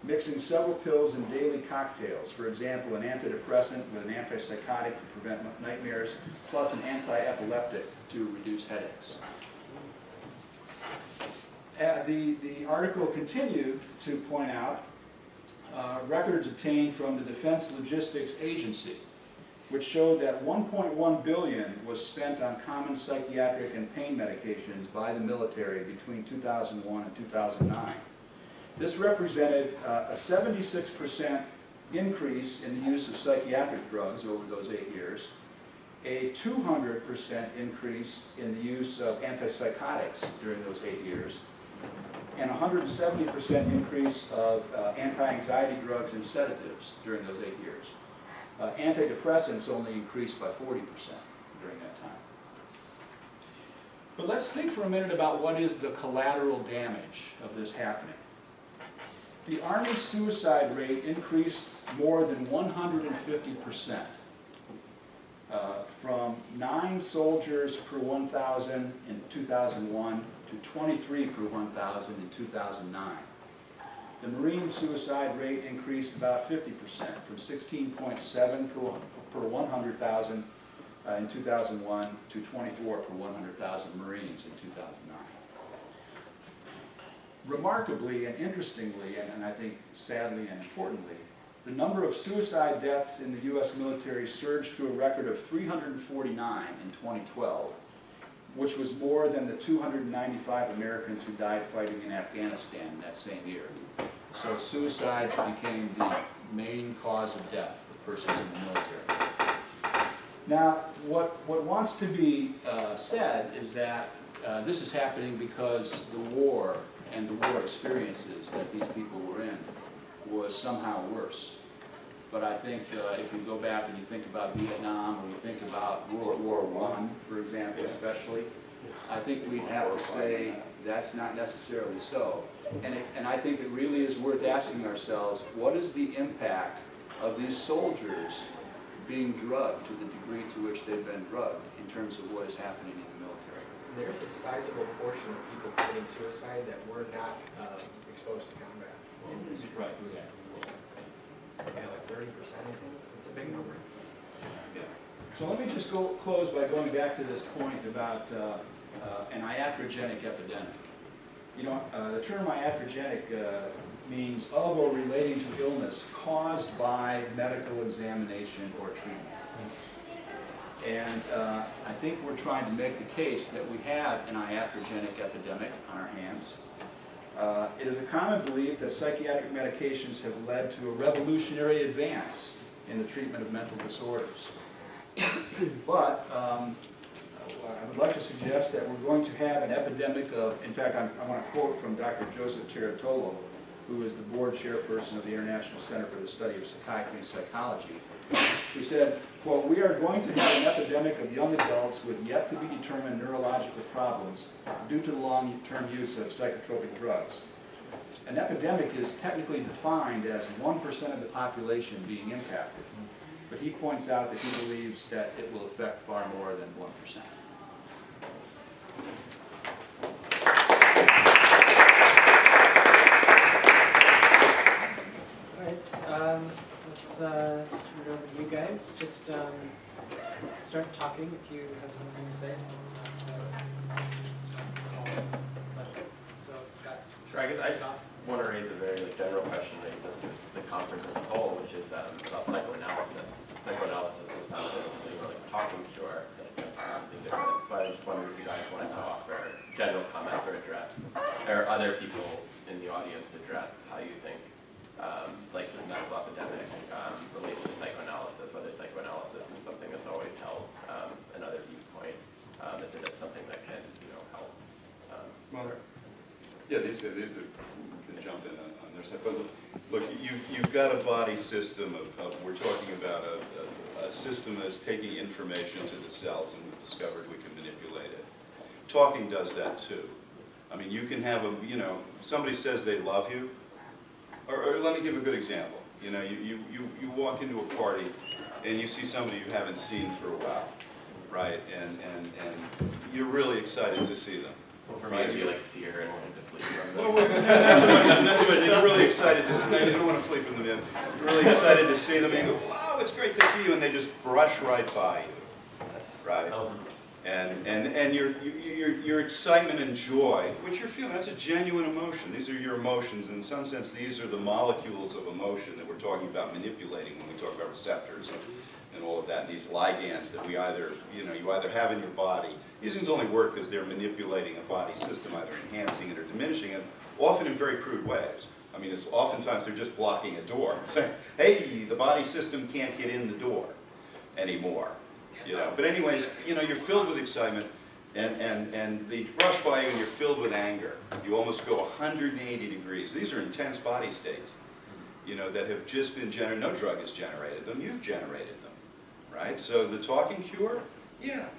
mixing several pills in daily cocktails. For example, an antidepressant with an antipsychotic to prevent nightmares, plus an anti-epileptic to reduce headaches. The article continued to point out records obtained from the Defense Logistics Agency, which showed that $1.1 billion was spent on common psychiatric and pain medications by the military between 2001 and 2009. This represented a 76% increase in the use of psychiatric drugs over those 8 years, a 200% increase in the use of antipsychotics during those 8 years, and a 170% increase of anti-anxiety drugs and sedatives during those 8 years. Antidepressants only increased by 40% during that time. But let's think for a minute about what is the collateral damage of this happening. The Army's suicide rate increased more than 150%, from 9 soldiers per 1,000 in 2001 to 23 per 1,000 in 2009. The Marine suicide rate increased about 50%, from 16.7 per 100,000 in 2001 to 24 per 100,000 Marines in 2009. Remarkably and interestingly, and I think sadly and importantly, the number of suicide deaths in the U.S. military surged to a record of 349 in 2012, which was more than the 295 Americans who died fighting in Afghanistan in that same year. So suicides became the main cause of death of persons in the military. Now, what wants to be said is that this is happening because the war and the war experiences that these people were in was somehow worse. But I think if you go back and you think about Vietnam, or you think about World War I, for example, especially, I think we'd have to say that's not necessarily so. And I think it really is worth asking ourselves, what is the impact of these soldiers being drugged to the degree to which they've been drugged in terms of what is happening in the military? There's a sizable portion of people committing suicide that were not exposed to combat. Right, exactly. Yeah, like 30%, I think. It's a big number. Yeah. So let me just close by going back to this point about an iatrogenic epidemic. You know, the term iatrogenic means of or relating to illness caused by medical examination or treatment. And I think we're trying to make the case that we have an iatrogenic epidemic on our hands. It is a common belief that psychiatric medications have led to a revolutionary advance in the treatment of mental disorders. But I would like to suggest that we're going to have an epidemic of, in fact, I want to quote from Dr. Joseph Teratolo, who is the board chairperson of the International Center for the Study of Psychiatry and Psychology. He said, quote, "We are going to have an epidemic of young adults with yet to be determined neurological problems due to the long-term use of psychotropic drugs. An epidemic is technically defined as 1% of the population being impacted. But he points out that he believes that it will affect far more than 1%. All right, let's turn it over to you guys. Just start talking if you have something to say. Let's not all let it. So, Scott. Sure, I guess I just want to raise a very general question that exists with the conference as a whole, which is about psychoanalysis. Psychoanalysis was founded as something like a talking cure, something different. So I just wondered if you guys wanted to offer general comments or address, or other people in the audience address how you think, like this medical epidemic relates to psychoanalysis, whether psychoanalysis is something that's always held another viewpoint, if it's something that can, help. Yeah, these are can jump in on their side. But look, you've got a body system of we're talking about a system that's taking information to the cells, and we've discovered we can manipulate it. Talking does that too. I mean, you can have somebody says they love you, or let me give a good example. You walk into a party and you see somebody you haven't seen for a while, right? And you're really excited to see them. Well, for me, it'd be like fear and wanting to flee from them. Well, that's what you're really excited to see them. You don't want to flee from them. You're really excited to see them, and you go, wow, it's great to see you, and they just brush right by you, right? And your excitement and joy, which you're feeling, that's a genuine emotion. These are your emotions, and in some sense, these are the molecules of emotion that we're talking about manipulating when we talk about receptors and all of that, and these ligands that you either have in your body. These things only work because they're manipulating a body system, either enhancing it or diminishing it, often in very crude ways. I mean, oftentimes they're just blocking a door, saying, hey, the body system can't get in the door anymore. But anyways, you're filled with excitement, and they rush by you and you're filled with anger. You almost go 180 degrees. These are intense body states, that have just been generated. No drug has generated them. You've generated them, right? So the talking cure, yeah.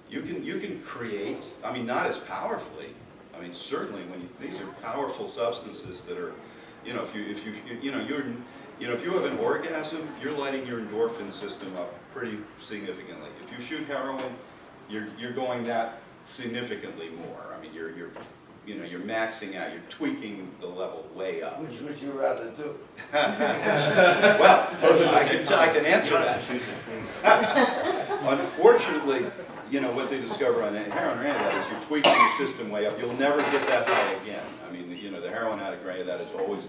You can create, I mean, not as powerfully. I mean, certainly these are powerful substances that are, if you have an orgasm, you're lighting your endorphin system up pretty significantly. If you shoot heroin, you're going that significantly more. I mean, you're maxing out, you're tweaking the level way up. Which would you rather do? Well, I can answer that. Unfortunately, what they discover on heroin or any of that is you're tweaking your system way up. You'll never get that high again. I mean, the heroin addict or any of that is always,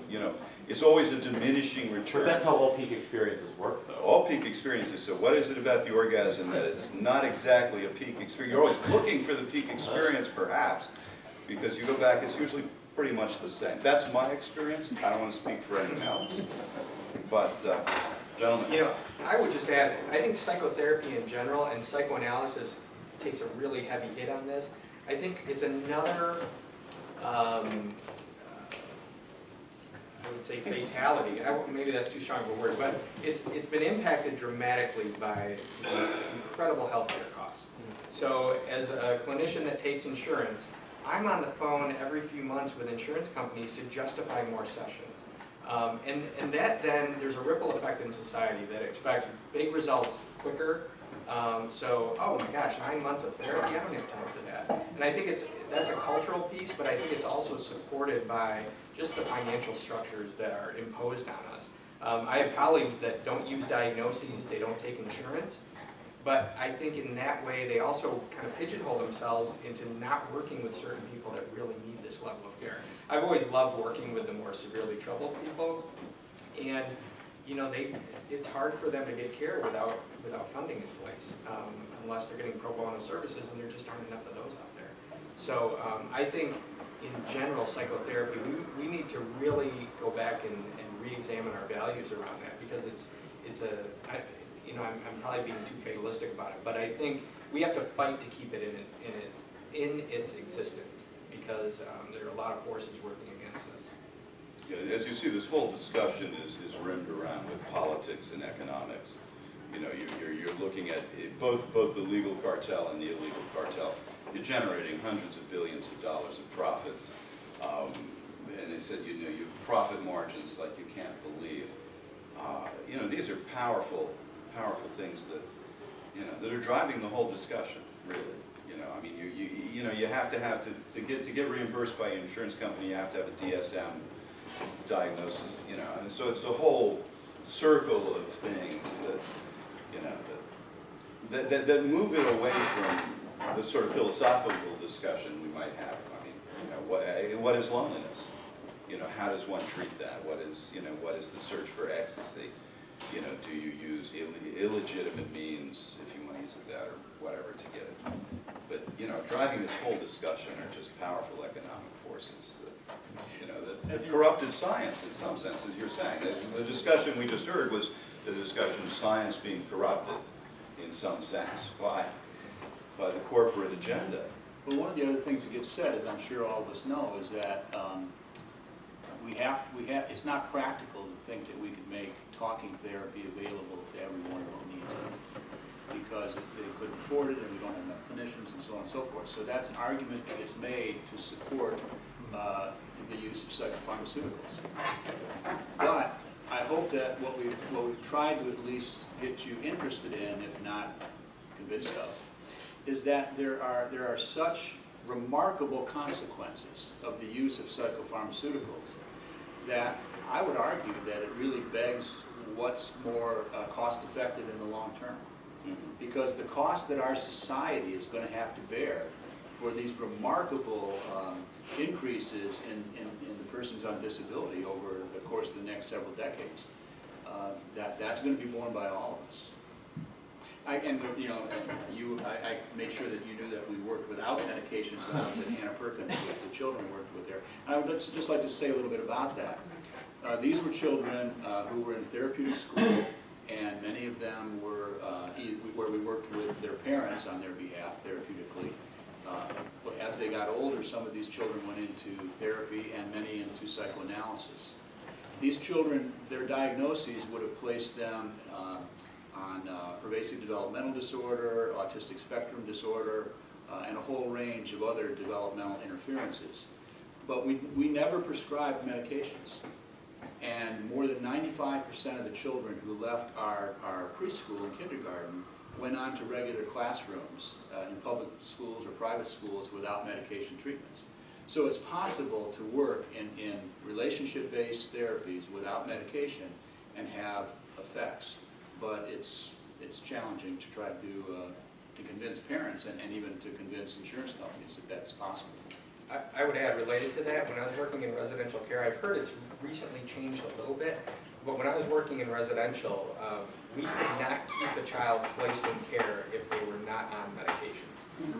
it's always a diminishing return. But that's how all peak experiences work, though. All peak experiences. So what is it about the orgasm that it's not exactly a peak experience? You're always looking for the peak experience, perhaps, because you go back, it's usually pretty much the same. That's my experience. I don't want to speak for anyone else. But, gentlemen. I would just add, I think psychotherapy in general and psychoanalysis takes a really heavy hit on this. I think it's another, I would say fatality. Maybe that's too strong of a word, but it's been impacted dramatically by these incredible healthcare costs. So as a clinician that takes insurance, I'm on the phone every few months with insurance companies to justify more sessions. And that then, there's a ripple effect in society that expects big results quicker. Oh my gosh, 9 months of therapy, I don't have time for that. And I think that's a cultural piece, but I think it's also supported by just the financial structures that are imposed on us. I have colleagues that don't use diagnoses, they don't take insurance, but I think in that way they also kind of pigeonhole themselves into not working with certain people that really need this level of care. I've always loved working with the more severely troubled people, and it's hard for them to get care without funding in place, unless they're getting pro bono services, and there just aren't enough of those out there. So I think in general psychotherapy, we need to really go back and re-examine our values around that, because I'm probably being too fatalistic about it, but I think we have to fight to keep it in its existence, because there are a lot of forces working against us. Yeah, as you see, this whole discussion is rimmed around with politics and economics. You're looking at both the legal cartel and the illegal cartel. You're generating hundreds of billions of dollars of profits. and they said, you know, you have profit margins like you can't believe. You know, these are powerful things that, you know, that are driving the whole discussion, really. You know, I mean, you know, you have to get reimbursed by your insurance company, you have to have a DSM diagnosis, you know, and so it's the whole circle of things that, you know, that move it away from the sort of philosophical discussion we might have. I mean, you know, what is loneliness? You know, how does one treat that? What is, you know, what is the search for ecstasy? You know, do you use illegitimate means, if you want to use it that, or whatever, to get it? But, you know, driving this whole discussion are just powerful economic forces that, you know, that have corrupted science in some sense, as you're saying. The discussion we just heard was the discussion of science being corrupted in some sense by the corporate agenda. Well, one of the other things that gets said, as I'm sure all of us know, is that it's not practical to think that we could make talking therapy available to everyone who needs it, because they couldn't afford it and we don't have enough clinicians and so on and so forth. So that's an argument that gets made to support the use of psychopharmaceuticals. But I hope that what we've tried to at least get you interested in, if not convinced of, is that there are such remarkable consequences of the use of psychopharmaceuticals that I would argue that it really begs what's more cost effective in the long term. Because the cost that our society is going to have to bear for these remarkable increases in the persons on disability over the course of the next several decades, that's going to be borne by all of us. I made sure that you knew that we worked without medications when I was at Hannah Perkins with the children we worked with there. And I would just like to say a little bit about that. These were children who were in therapeutic school, and many of them were where we worked with their parents on their behalf therapeutically. As they got older, some of these children went into therapy and many into psychoanalysis. These children, their diagnoses would have placed them on pervasive developmental disorder, autistic spectrum disorder, and a whole range of other developmental interferences. But we never prescribed medications. And more than 95% of the children who left our preschool and kindergarten went on to regular classrooms in public schools or private schools without medication treatments. So it's possible to work in relationship-based therapies without medication and have effects. But it's challenging to try to convince parents and even to convince insurance companies that that's possible. I would add, related to that, when I was working in residential care, I've heard it's recently changed a little bit, but when I was working in residential, we could not keep a child placed in care if they were not on medication.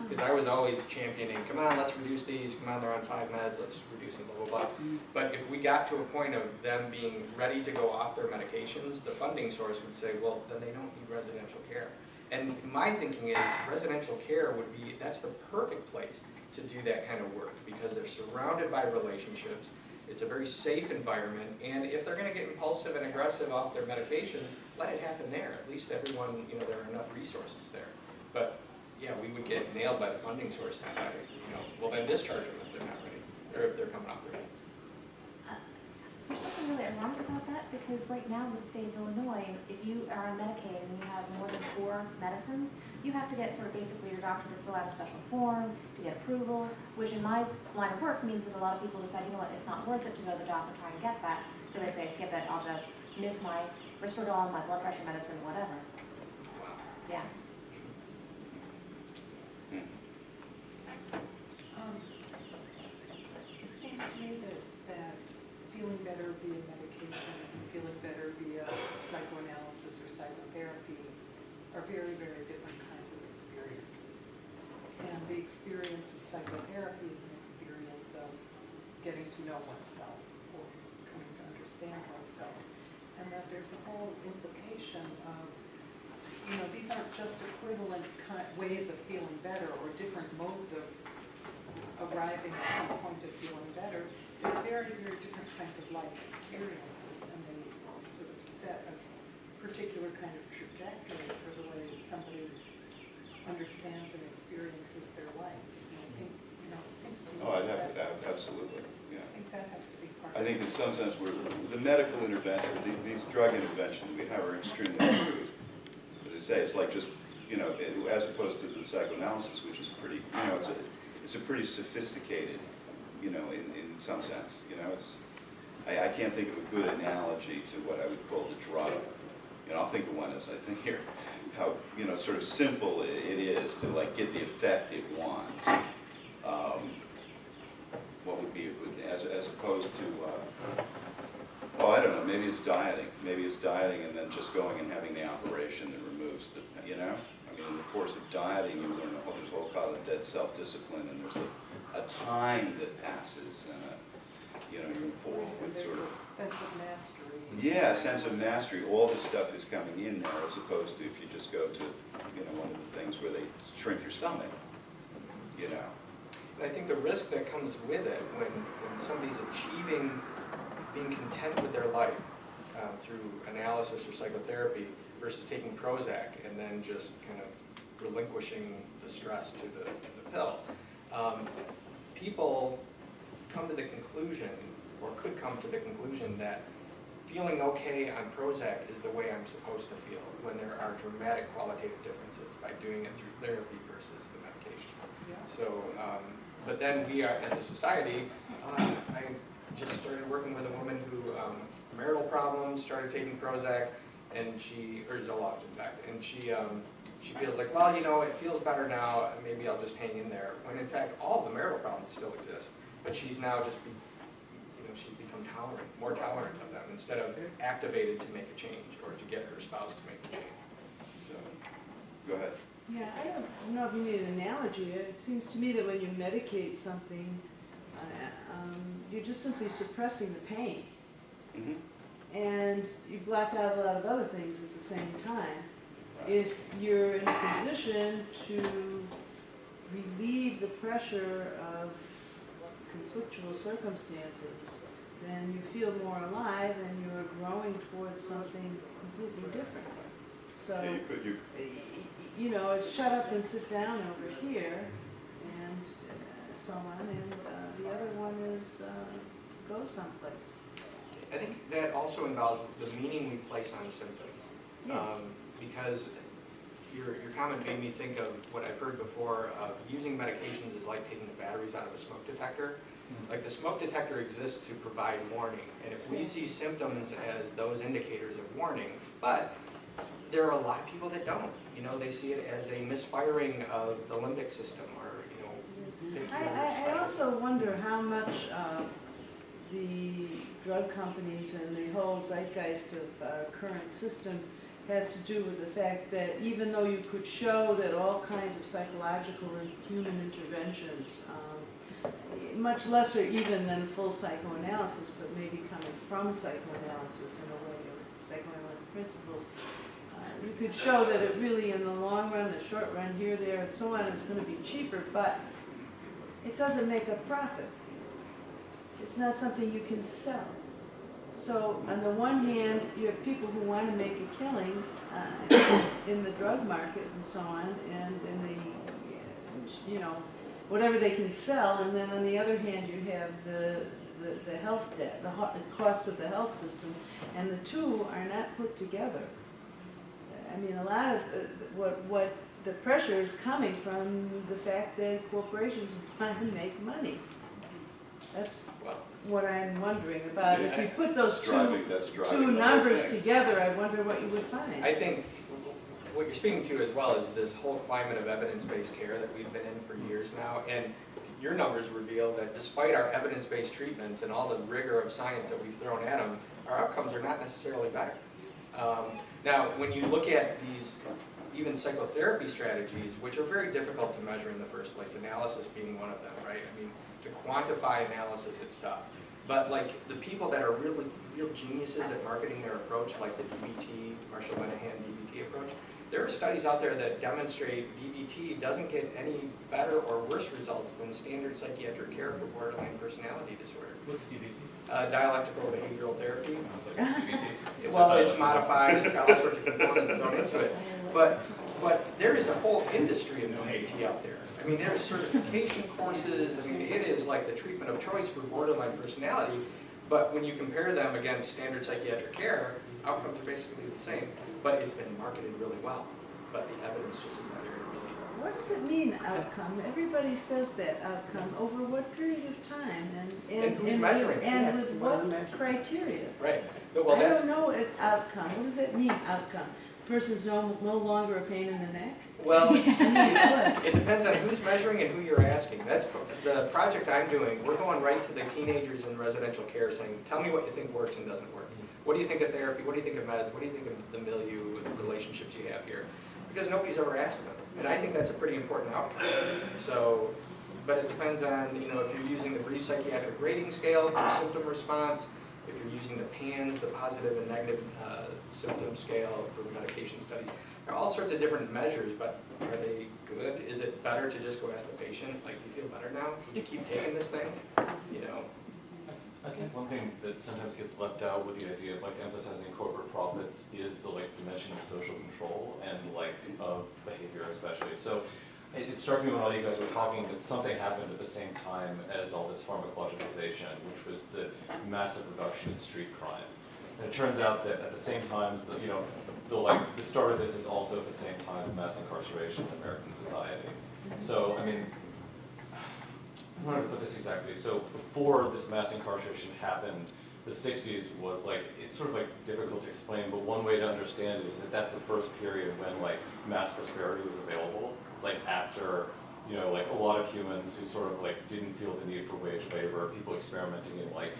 Because I was always championing, come on, let's reduce these, come on, they're on 5 meds, let's reduce them, blah, blah, blah. But if we got to a point of them being ready to go off their medications, the funding source would say, well, then they don't need residential care. And my thinking is residential care would be, that's the perfect place to do that kind of work, because they're surrounded by relationships. It's a very safe environment, and if they're going to get impulsive and aggressive off their medications, let it happen there. At least everyone, you know, there are enough resources there. But yeah, we would get nailed by the funding source. Well then discharge them if they're not ready, or if they're coming off their meds. There's something really ironic about that, because right now in the state of Illinois, if you are on Medicaid and you have more than 4 medicines, you have to get sort of basically your doctor to fill out a special form to get approval, which in my line of work means that a lot of people decide, you know what, it's not worth it to go to the doctor and try and get that. So they say, skip it, I'll just miss my Risperdal, my blood pressure medicine, whatever. Wow. Yeah. It seems to me that feeling better via medication and feeling better via psychoanalysis or psychotherapy are very, very different kinds of experiences. And the experience of psychotherapy is an experience of getting to know oneself or coming to understand oneself. And that there's a whole implication of, you know, these aren't just equivalent ways of feeling better or different modes of arriving at some point of feeling better. They're very, very different kinds of life experiences, and they sort of set a particular kind of trajectory for the way somebody understands and experiences their life. And I think, you know, it seems to me Oh, I'd have to, absolutely, yeah. I think that has to be part. I think in some sense, the medical intervention, these drug interventions we have are extremely crude. As I say, it's like just, you know, as opposed to the psychoanalysis, which is pretty, you know, it's a pretty sophisticated, you know, in some sense. You know, I can't think of a good analogy to what I would call the drug. You know, I'll think of one as I think here, how, you know, sort of simple it is to like get the effect it wants. What would be a good, as opposed to, oh, I don't know, maybe it's dieting. Maybe it's dieting and then just going and having the operation that removes the, you know? I mean, in the course of dieting, you learn, oh, there's a whole kind of self-discipline, and there's a time that passes, and you know, you're involved with There's sort of, a sense of mastery. yeah, a sense of mastery. All this stuff is coming in there, as opposed to if you just go to, you know, one of the things where they shrink your stomach, you know? And I think the risk that comes with it when somebody's achieving being content with their life through analysis or psychotherapy versus taking Prozac and then just kind of relinquishing the stress to the pill. People come to the conclusion, or could come to the conclusion, that feeling okay on Prozac is the way I'm supposed to feel, when there are dramatic qualitative differences by doing it through therapy versus the medication. Yeah. So, but then we are, as a society, I just started working with a woman who, marital problems, started taking Prozac, and or Zoloft in fact, and she feels like, well, you know, it feels better now, maybe I'll just hang in there, when in fact all the marital problems still exist, but she's now just, she's become tolerant, more tolerant of them, instead of activated to make a change, or to get her spouse to make a change. So, Go ahead. Yeah, I don't know if you need an analogy. It seems to me that when you medicate something, you're just simply suppressing the pain. Mm-hmm. And you black out a lot of other things at the same time. If you're in a position to relieve the pressure of conflictual circumstances, then you feel more alive and you're growing towards something completely different. So, Yeah, you know, it's shut up and sit down over here, and so on, and the other one is go someplace. I think that also involves the meaning we place on symptoms. Yes. Because your comment made me think of what I've heard before of using medications is like taking the batteries out of a smoke detector. Like the smoke detector exists to provide warning, and if we see symptoms as those indicators of warning, but there are a lot of people that don't. You know, they see it as a misfiring of the limbic system, or, you know. I also wonder how much the drug companies and the whole zeitgeist of our current system has to do with the fact that even though you could show that all kinds of psychological and human interventions, much lesser even than full psychoanalysis, but maybe coming from psychoanalysis in a way of psychoanalytic principles, you could show that it really, in the long run, the short run, here, there, and so on, is going to be cheaper, but it doesn't make a profit. It's not something you can sell. So, on the one hand, you have people who want to make a killing in the drug market and so on, and in the, you know, whatever they can sell, and then on the other hand, you have the health debt, the costs of the health system, and the two are not put together. I mean, a lot of what the pressure is coming from the fact that corporations want to make money. That's what I'm wondering about. Yeah, if you put those two the numbers whole thing. together, I wonder what you would find. I think what you're speaking to as well is this whole climate of evidence-based care that we've been in for years now, and your numbers reveal that despite our evidence-based treatments and all the rigor of science that we've thrown at them, our outcomes are not necessarily better. Now, when you look at these even psychotherapy strategies, which are very difficult to measure in the first place, analysis being one of them, right? I mean, to quantify analysis, it's tough. But like the people that are real geniuses at marketing their approach, like the DBT, Marshall Linehan DBT approach, there are studies out there that demonstrate DBT doesn't get any better or worse results than standard psychiatric care for borderline personality disorder. What's DBT? Dialectical behavioral therapy. It's like CBT. Well, it's modified, it's got all sorts of components thrown into it. But there is a whole industry of DBT out there. I mean, there's certification courses. I mean, it is like the treatment of choice for borderline personality. But when you compare them against standard psychiatric care, outcomes are basically the same, but it's been marketed really well. But the evidence just is not there to really. What does it mean, outcome? Everybody says that outcome. Over what period of time? And who's measuring it? And Yes, with well, what criteria? Right. Well, I that's, don't know it, outcome. What does that mean, outcome? Person's no longer a pain in the neck? well, I mean, what? it depends on who's measuring and who you're asking. That's the project I'm doing. We're going right to the teenagers in residential care saying, tell me what you think works and doesn't work. What do you think of therapy? What do you think of meds? What do you think of the milieu and the relationships you have here? Because nobody's ever asked them. And I think that's a pretty important outcome. So, but it depends on, you know, if you're using the brief psychiatric rating scale for symptom response, if you're using the PANS, the positive and negative symptom scale for medication studies. There are all sorts of different measures, but are they good? Is it better to just go ask the patient, like, do you feel better now? Would you keep taking this thing? You know? I think one thing that sometimes gets left out with the idea of like emphasizing corporate profits is the like dimension of social control and like of behavior especially. So it struck me when all you guys were talking that something happened at the same time as all this pharmacologicalization, which was the massive reduction in street crime. And it turns out that at the same time, you know, the start of this is also at the same time mass incarceration in American society. So I mean, I wanted to put this exactly. So before this mass incarceration happened, the 60s was like, it's sort of like difficult to explain, but one way to understand it is that that's the first period when like mass prosperity was available. It's like after, you know, like a lot of humans who sort of like didn't feel the need for wage labor, people experimenting in like,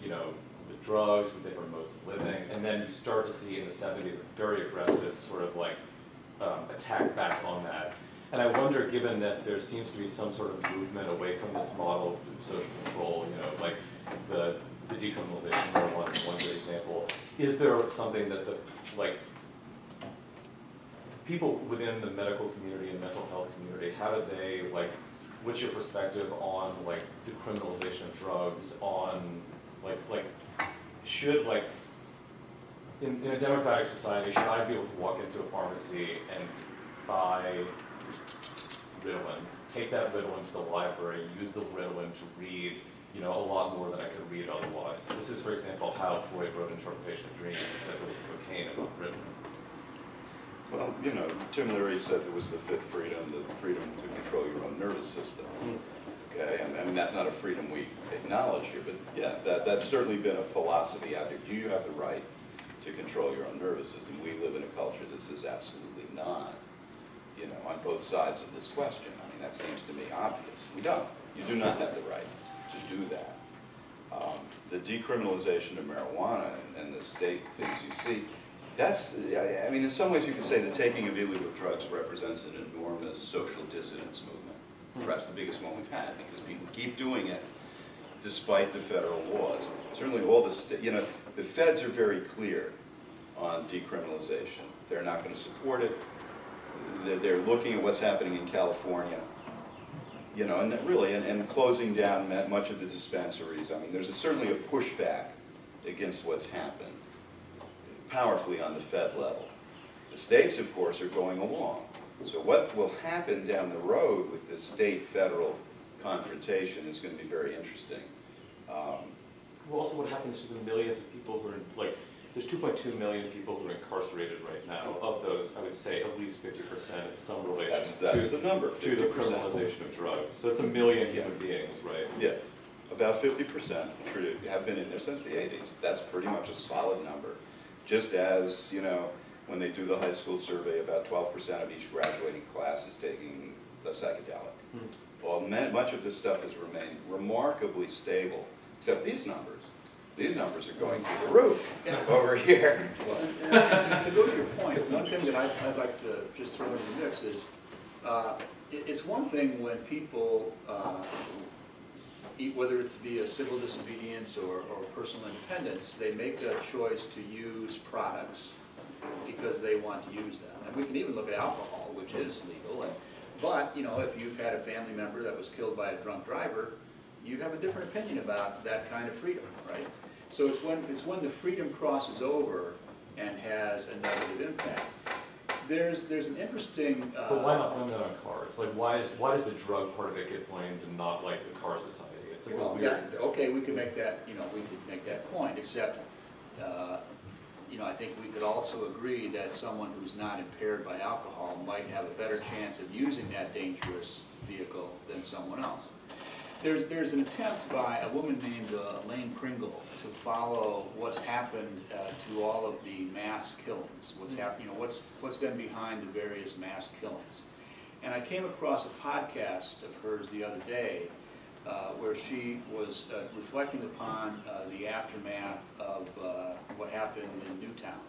you know, with drugs, with different modes of living, and then you start to see in the 70s a very aggressive sort of like attack back on that. And I wonder, given that there seems to be some sort of movement away from this model of social control, you know, like the decriminalization of marijuana is one good example, is there something that the, like, people within the medical community and mental health community, how do they, like, what's your perspective on, like, the criminalization of drugs, on, like should, like, in a democratic society, should I be able to walk into a pharmacy and buy Ritalin, take that Ritalin to the library, use the Ritalin to read, you know, a lot more than I could read otherwise. This is, for example, how Freud wrote Interpretation of Dreams, except it was cocaine about Ritalin. Well, you know, Tim Leary said there was the fifth freedom, the freedom to control your own nervous system. Okay, I mean, that's not a freedom we acknowledge here, but yeah, that's certainly been a philosophy out there. Do you have the right to control your own nervous system? We live in a culture that says absolutely not, you know, on both sides of this question. I mean, that seems to me obvious. We don't. You do not have the right to do that. The decriminalization of marijuana and the state things you see, that's, I mean, in some ways you could say the taking of illegal drugs represents an enormous social dissidence movement. Perhaps the biggest one we've had, because people keep doing it despite the federal laws. Certainly all the, you know, the feds are very clear on decriminalization. They're not going to support it. They're looking at what's happening in California, you know, and really, and closing down much of the dispensaries. I mean, there's certainly a pushback against what's happened, powerfully on the Fed level. The states, of course, are going along. So what will happen down the road with this state-federal confrontation is going to be very interesting. Well, also what happens to the millions of people who are, like, there's 2.2 million people who are incarcerated right now. Of those, I would say at least 50% in some relation That's the number, 50%. to the criminalization of drugs. So it's a million human beings, right? Yeah, about 50% have been in there since the 80s. That's pretty much a solid number. Just as, you know, when they do the high school survey, about 12% of each graduating class is taking a psychedelic. Well, much of this stuff has remained remarkably stable, except these numbers. These numbers are going through the roof over here. And to go to your point, one thing that I'd like to just throw into the mix is, it's one thing when people, whether it's via civil disobedience or personal independence, they make the choice to use products because they want to use them. And we can even look at alcohol, which is legal. But, you know, if you've had a family member that was killed by a drunk driver, you have a different opinion about that kind of freedom, right? So it's when the freedom crosses over and has a negative impact. There's an interesting. But why not blame that on cars? Like, why does the drug part of it get blamed and not like the car society? It's like a Well, weird. okay, we could make that, we could make that point, except, I think we could also agree that someone who's not impaired by alcohol might have a better chance of using that dangerous vehicle than someone else. There's an attempt by a woman named Elaine Pringle to follow what's happened to all of the mass killings, what's been behind the various mass killings. And I came across a podcast of hers the other day where she was reflecting upon the aftermath of what happened in Newtown.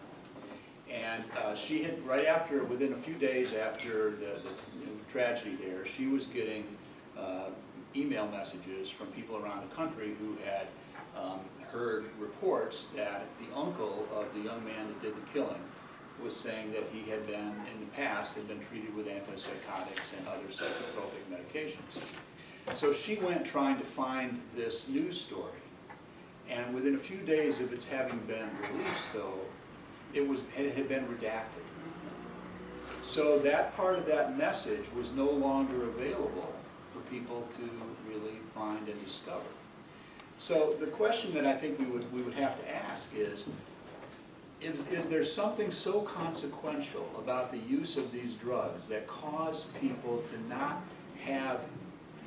And she had, within a few days after the tragedy there, she was getting email messages from people around the country who had heard reports that the uncle of the young man that did the killing was saying that he had been, in the past, had been treated with antipsychotics and other psychotropic medications. So she went trying to find this news story, and within a few days of its having been released, though, it had been redacted. So that part of that message was no longer available for people to really find and discover. So the question that I think we would have to ask is there something so consequential about the use of these drugs that cause people to not have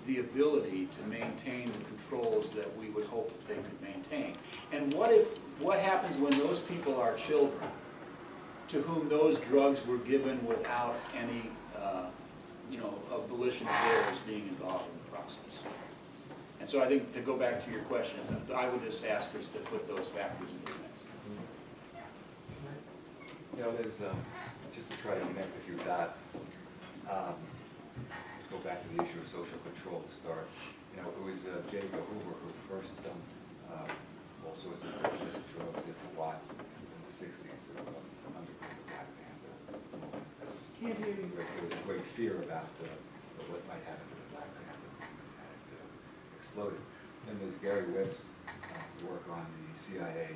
the ability to maintain the controls that we would hope that they could maintain? And what happens when those people are children to whom those drugs were given without any volition of theirs being involved in the process? And so I think, to go back to your questions, I would just ask us to put those factors into the mix. There's, just to try to connect a few dots, go back to the issue of social control to start. It was J. Edgar Hoover who first all sorts of illicit drugs into Watts in the 60s to undergo the Black Panther. Can't hear you. There was a great fear about what might happen to the Black Panther, and it exploded. Then there's Gary Webb's work on the CIA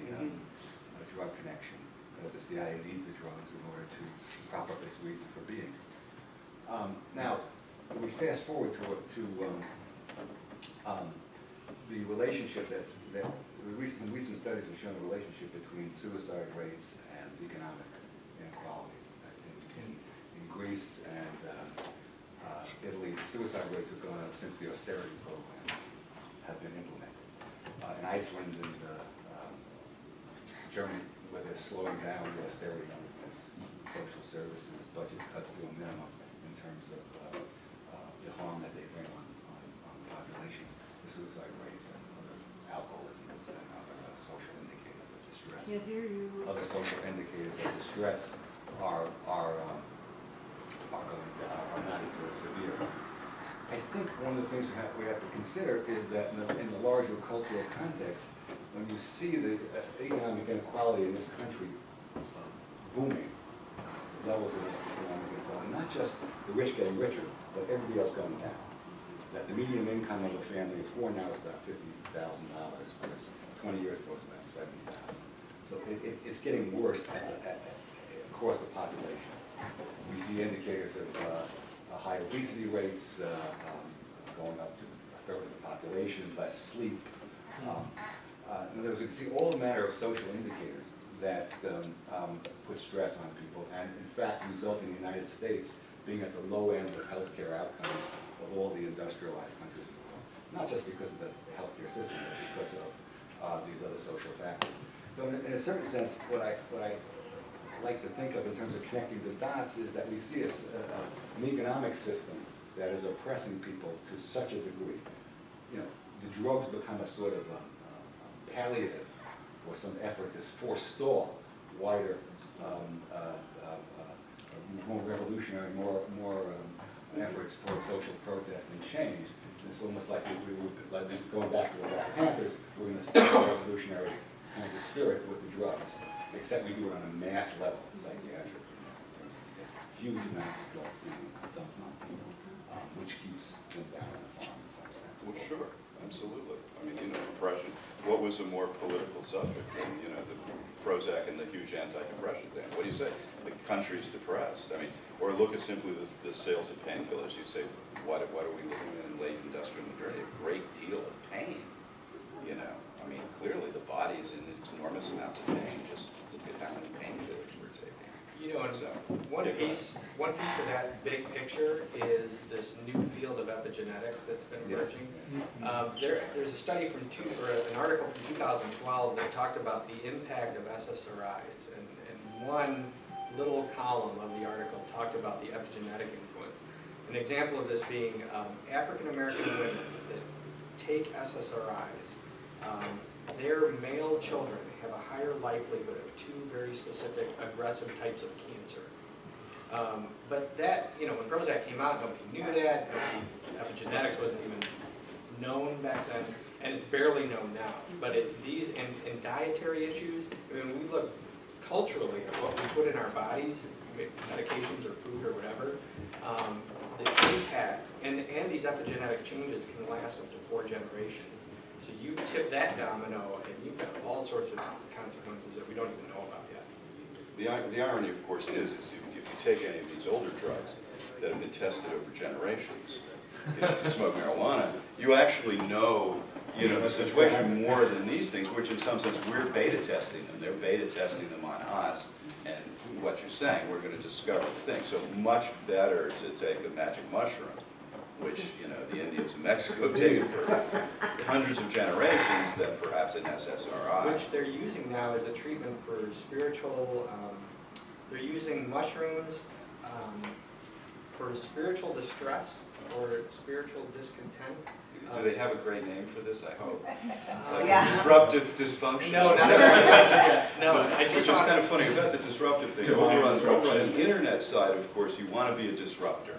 drug connection. That the CIA needs the drugs in order to prop up its reason for being. Now, we fast forward to the relationship recent studies have shown a relationship between suicide rates and economic inequalities. In Greece and Italy, suicide rates have gone up since the austerity programs have been implemented. In Iceland and Germany, where they're slowing down the austerity movements, social services, budget cuts to a minimum in terms of the harm that they bring on the population, the suicide rates and other alcoholism and other social indicators of distress. Can't hear you. Other social indicators of distress are not as severe. I think one of the things we have to consider is that in the larger cultural context, when you see the economic inequality in this country booming, levels of economic inequality, not just the rich getting richer, but everybody else going down. That the median income of a family of four now is about $50,000, whereas 20 years ago it was about $70,000. So it's getting worse across the population. We see indicators of high obesity rates going up to a third of the population, less sleep. In other words, you can see all the matter of social indicators that put stress on people, and in fact result in the United States being at the low end of healthcare outcomes of all the industrialized countries in the world. Not just because of the healthcare system, but because of these other social factors. So in a certain sense, what I like to think of in terms of connecting the dots is that we see an economic system that is oppressing people to such a degree. The drugs become a sort of palliative or some effort to forestall wider, more revolutionary, more efforts toward social protest and change. And it's almost like we were going back to the Black Panthers, we're going to start a revolutionary kind of spirit with the drugs, except we do it on a mass level, psychiatric. Huge amounts of drugs being dumped on people, which keeps them down on the farm in some sense. Well, sure, absolutely. I mean, oppression. What was a more political subject than, the Prozac and the huge anti-depression thing. What do you say? The country's depressed. I mean, or look at simply the sales of painkillers. You say, what are we living in late industrial modernity? A great deal of pain. You know, I mean, clearly the body's in enormous amounts of pain. Just look at how many painkillers we're taking. You know, and So, one piece of that big picture is this new field of epigenetics that's been emerging. There's a study an article from 2012 that talked about the impact of SSRIs, and one little column of the article talked about the epigenetic influence. An example of this being African American women that take SSRIs, their male children have a higher likelihood of two very specific aggressive types of cancer. But that, you know, when Prozac came out, nobody knew that. Epigenetics wasn't even known back then, and it's barely known now. But it's these, and dietary issues, I mean, when we look culturally at what we put in our bodies, medications or food or whatever, the impact, and these epigenetic changes can last up to 4 generations. So you tip that domino, and you've got all sorts of consequences that we don't even know about yet. The irony, of course, is if you take any of these older drugs that have been tested over generations, you know, if you smoke marijuana, you actually know, you know, the situation more than these things, which in some sense we're beta testing them. They're beta testing them on us, and what you're saying, we're going to discover the thing. So much better to take a magic mushroom, which, you know, the Indians in Mexico have taken for hundreds of generations, than perhaps an SSRI. Which they're using now as a treatment for spiritual, they're using mushrooms for spiritual distress or spiritual discontent. Do they have a great name for this, I hope? Like Yeah. disruptive dysfunction? No, not everyone. No, I Which just is kind of funny about the disruptive thing. Over on the internet side, of course, you want to be a disruptor.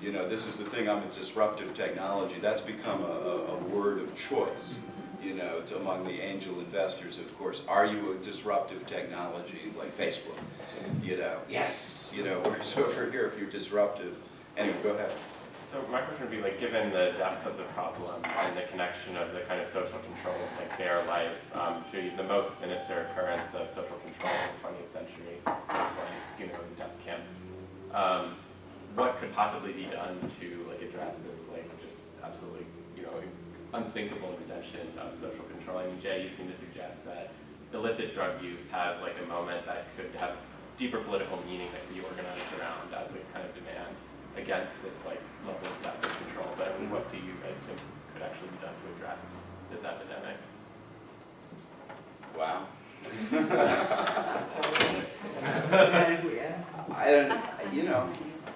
You know, this is the thing, I'm a disruptive technology. That's become a word of choice, you know, among the angel investors, of course. Are you a disruptive technology like Facebook? You know, yes, you know, whereas over here, if you're disruptive. Anyway, go ahead. So my question would be, like, given the depth of the problem and the connection of the kind of social control of like their life to the most sinister occurrence of social control in the 20th century, it's like, you know, the death camps. What could possibly be done to like address this like just absolutely, you know, unthinkable extension of social control? I mean, Jay, you seem to suggest that illicit drug use has like a moment that could have deeper political meaning that could be organized around as like kind of demand against this like level of depth of control. But I mean, what do you guys think could actually be done to address this epidemic? Wow. Yeah. I don't, you know.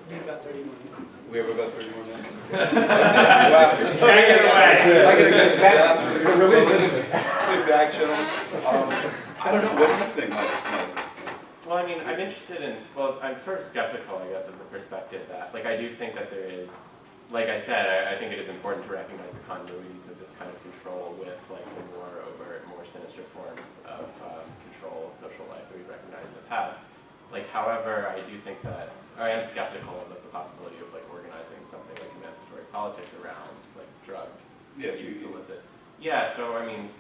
We have about 30 more minutes. We have about 30 more minutes. Wow. Take it away. I gotta go to the bathroom. It's a relief, isn't it? Get back, gentlemen. I don't know, what do you think, Mike? Well, I mean, I'm interested in, well, I'm sort of skeptical, I guess, of the perspective that, like, I do think that there is, like I said, I think it is important to recognize the continuities of this kind of control with, like, the more overt, more sinister forms of control of social life that we've recognized in the past. Like, however, I do think that, I am skeptical of the possibility of, like, organizing something like emancipatory politics around, like, drug use illicit. Yeah, so, I mean,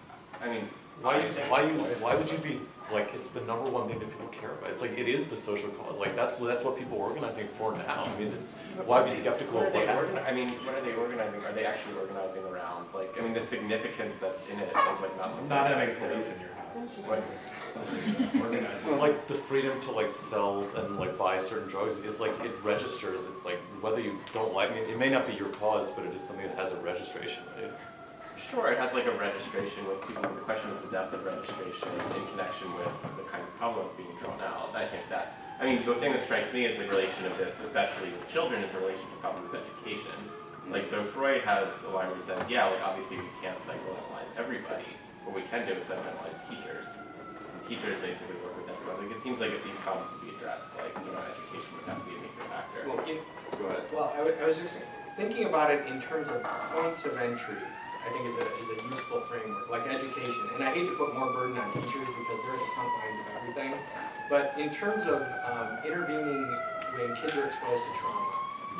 Why would you be, like, it's the number one thing that people care about. It's like, it is the social cause. Like, that's what people are organizing for now. I mean, it's, why be skeptical of what happens? I mean, what are they organizing? Are they actually organizing around, like, I mean, the significance that's in it is, like, not something. Not having police in your house. What? Organizing. Like, the freedom to, like, sell and, like, buy certain drugs is, like, it registers. It's like, whether you don't like, I mean, it may not be your cause, but it is something that has a registration, right? Sure, it has like a registration with people. The question is the depth of registration in connection with the kind of problem that's being drawn out. I think that's, I mean, the thing that strikes me is the relation of this, especially with children, is the relation to problems with education. Like, so Freud has a line where he says, yeah, like, obviously we can't psychoanalyze everybody. What we can do is psychoanalyze teachers. And teachers basically work with everyone. Like, it seems like if these problems would be addressed, like, you know, education would have to be a major factor. Well, Go ahead. well, I was just thinking about it in terms of points of entry. I think is a useful framework, like education. And I hate to put more burden on teachers because they're at the front lines of everything. But in terms of intervening when kids are exposed to trauma,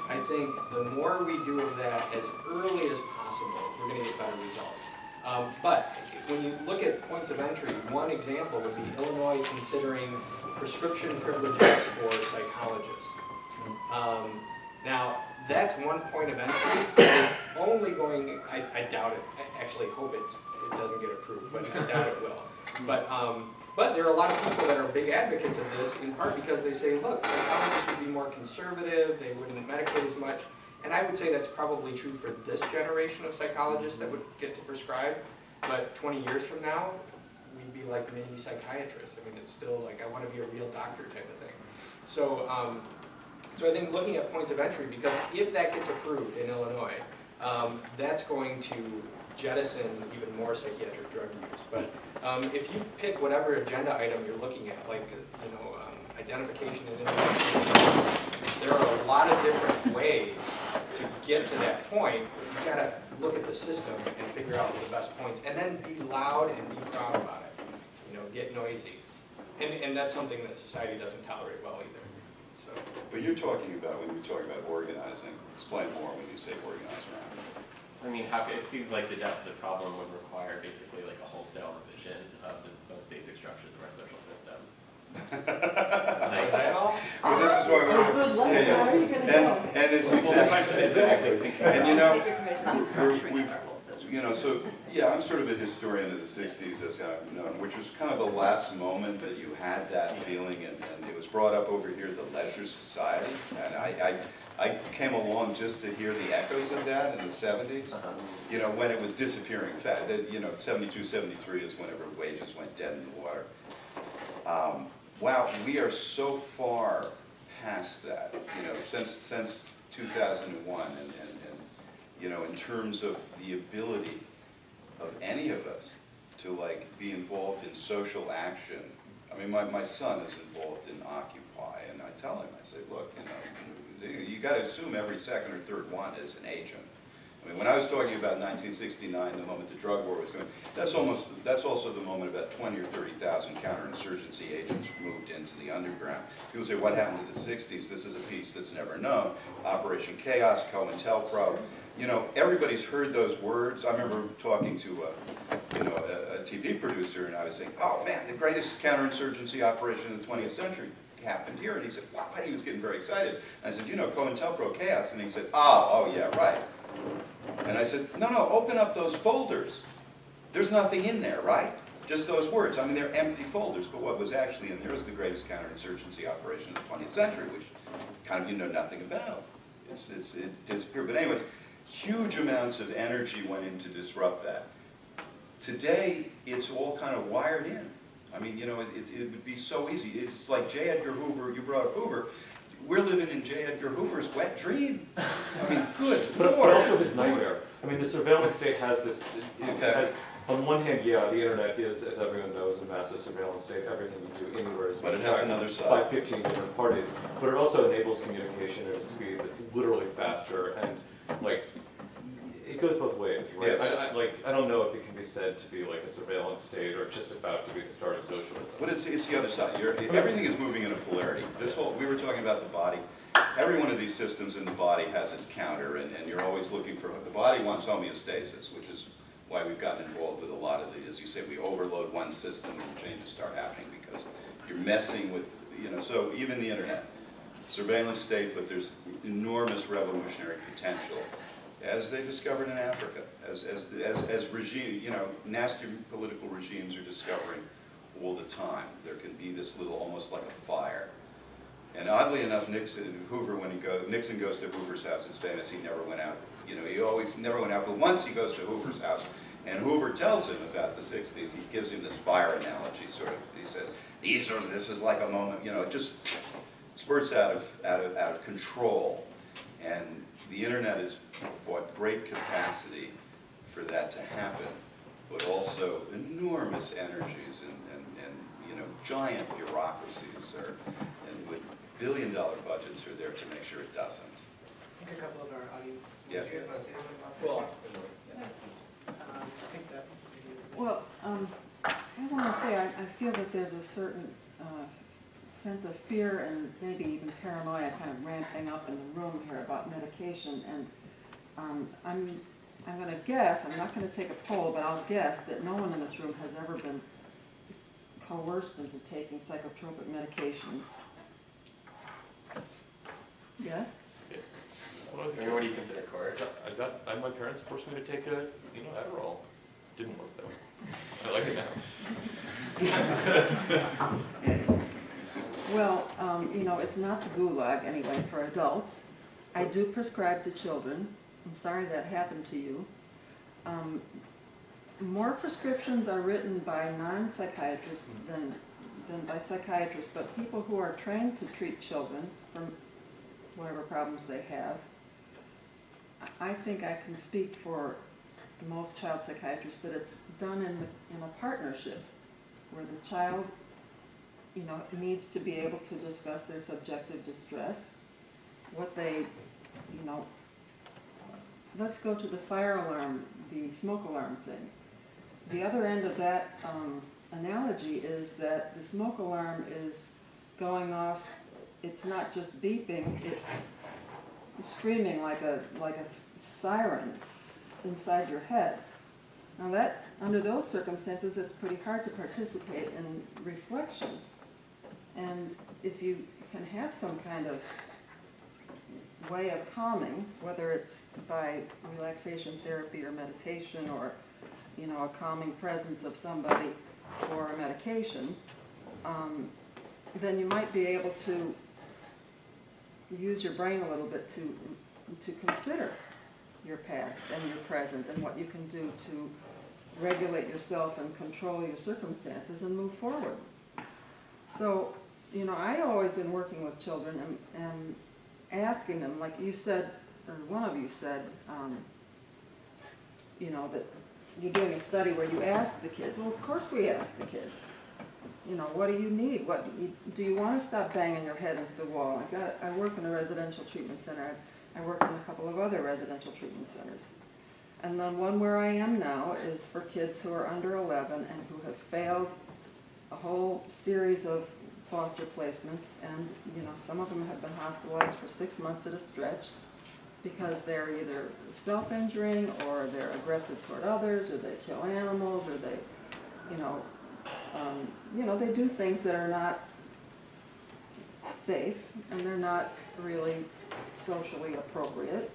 I think the more we do of that as early as possible, we're going to get better results. But when you look at points of entry, one example would be Illinois considering prescription privileges for psychologists. Now, that's one point of entry. It's only going, I doubt it, I actually hope it doesn't get approved, but I doubt it will. But there are a lot of people that are big advocates of this, in part because they say, look, psychologists would be more conservative, they wouldn't medicate as much. And I would say that's probably true for this generation of psychologists that would get to prescribe. But 20 years from now, we'd be like mini psychiatrists. I mean, it's still like, I want to be a real doctor type of thing. So, so I think looking at points of entry, because if that gets approved in Illinois, that's going to jettison even more psychiatric drug use. But if you pick whatever agenda item you're looking at, like identification and intervention, there are a lot of different ways to get to that point. You've got to look at the system and figure out the best points, and then be loud and be proud about it. Get noisy, and that's something that society doesn't tolerate well either. So. But you're talking about, when you're talking about organizing, explain more when you say organize around. I mean, it seems like the depth of the problem would require basically like a wholesale revision of the most basic structures of our social system. Is that all? Well, this is what we're, Good luck, how are you gonna go? and it's exactly. And so yeah, I'm sort of a historian of the 60s, as I've known, which was kind of the last moment that you had that feeling, and it was brought up over here, the leisure society, and I came along just to hear the echoes of that in the 70s, when it was disappearing fast. 72, 73 is whenever wages went dead in the water. Wow, we are so far past that, since 2001, and in terms of the ability of any of us to be involved in social action. I mean, my son is involved in Occupy, and I tell him, I say, look, you got to assume every second or third one is an agent. I mean, when I was talking about 1969, the moment the drug war was going, that's also the moment about 20 or 30,000 counterinsurgency agents moved into the underground. People say, what happened to the 60s? This is a piece that's never known. Operation Chaos, COINTELPRO. Everybody's heard those words. I remember talking to a TV producer, and I was saying, oh man, the greatest counterinsurgency operation in the 20th century happened here. And he said, what? He was getting very excited. And I said, COINTELPRO, Chaos. And he said, oh yeah, right. And I said, no, open up those folders. There's nothing in there, right? Just those words. I mean, they're empty folders, but what was actually in there is the greatest counterinsurgency operation in the 20th century, which kind of you know nothing about. It disappeared. But anyways, huge amounts of energy went in to disrupt that. Today, it's all kind of wired in. I mean, it would be so easy. It's like J. Edgar Hoover, you brought up Hoover. We're living in J. Edgar Hoover's wet dream. I mean, good But Lord. also his nightmare. I mean, the surveillance state has this, it has, on one hand, yeah, the internet is, as everyone knows, a massive surveillance state. Everything you do anywhere is But it has another side. by 15 different parties. But it also enables communication at a speed that's literally faster, and it goes both ways, right? Yes. I don't know if it can be said to be like a surveillance state or just about to be the start of socialism. But it's the other side. Everything is moving in a polarity. We were talking about the body. Every one of these systems in the body has its counter, and you're always looking for, the body wants homeostasis, which is why we've gotten involved with a lot of as you say, we overload one system and changes start happening because you're messing with, so even the internet, surveillance state, but there's enormous revolutionary potential. As they discovered in Africa, as regime, nasty political regimes are discovering all the time. There can be this little, almost like a fire. And oddly enough, Nixon goes to Hoover's house. It's famous. He never went out. He always never went out. But once he goes to Hoover's house, and Hoover tells him about the 60s. He gives him this fire analogy, sort of. He says, this is like a moment. It just spurts out of control. And the internet has brought great capacity for that to happen, but also enormous energies and giant bureaucracies and with billion-dollar budgets are there to make sure it doesn't. I think a couple of our audience. Yeah. Do you have a comment about that? Well, I think that maybe. Well, I want to say I feel that there's a certain sense of fear and maybe even paranoia kind of ramping up in the room here about medication, and I'm going to guess, I'm not going to take a poll, but I'll guess that no one in this room has ever been coerce them to taking psychotropic medications. Yes? When I was a I mean, kid, what do you consider coercion? my parents forced me to take a, Adderall. Didn't work though. I like it now. Well, it's not the gulag anyway for adults. I do prescribe to children. I'm sorry that happened to you. More prescriptions are written by non-psychiatrists than by psychiatrists, but people who are trained to treat children for whatever problems they have. I think I can speak for most child psychiatrists that it's done in a partnership where the child, needs to be able to discuss their subjective distress, what they, let's go to the fire alarm, the smoke alarm thing. The other end of that analogy is that the smoke alarm is going off, it's not just beeping, it's screaming like a siren inside your head. Now that, under those circumstances, it's pretty hard to participate in reflection. And if you can have some kind of way of calming, whether it's by relaxation therapy or meditation or, a calming presence of somebody or a medication, then you might be able to use your brain a little bit to consider your past and your present and what you can do to regulate yourself and control your circumstances and move forward. So, I always in working with children and asking them, like you said, or one of you said, that you're doing a study where you ask the kids. Well, of course we ask the kids. What do you need? Do you want to stop banging your head into the wall? I work in a residential treatment center. I work in a couple of other residential treatment centers. And the one where I am now is for kids who are under 11 and who have failed a whole series of foster placements, and some of them have been hospitalized for 6 months at a stretch because they're either self-injuring or they're aggressive toward others or they kill animals or they, they do things that are not safe and they're not really socially appropriate.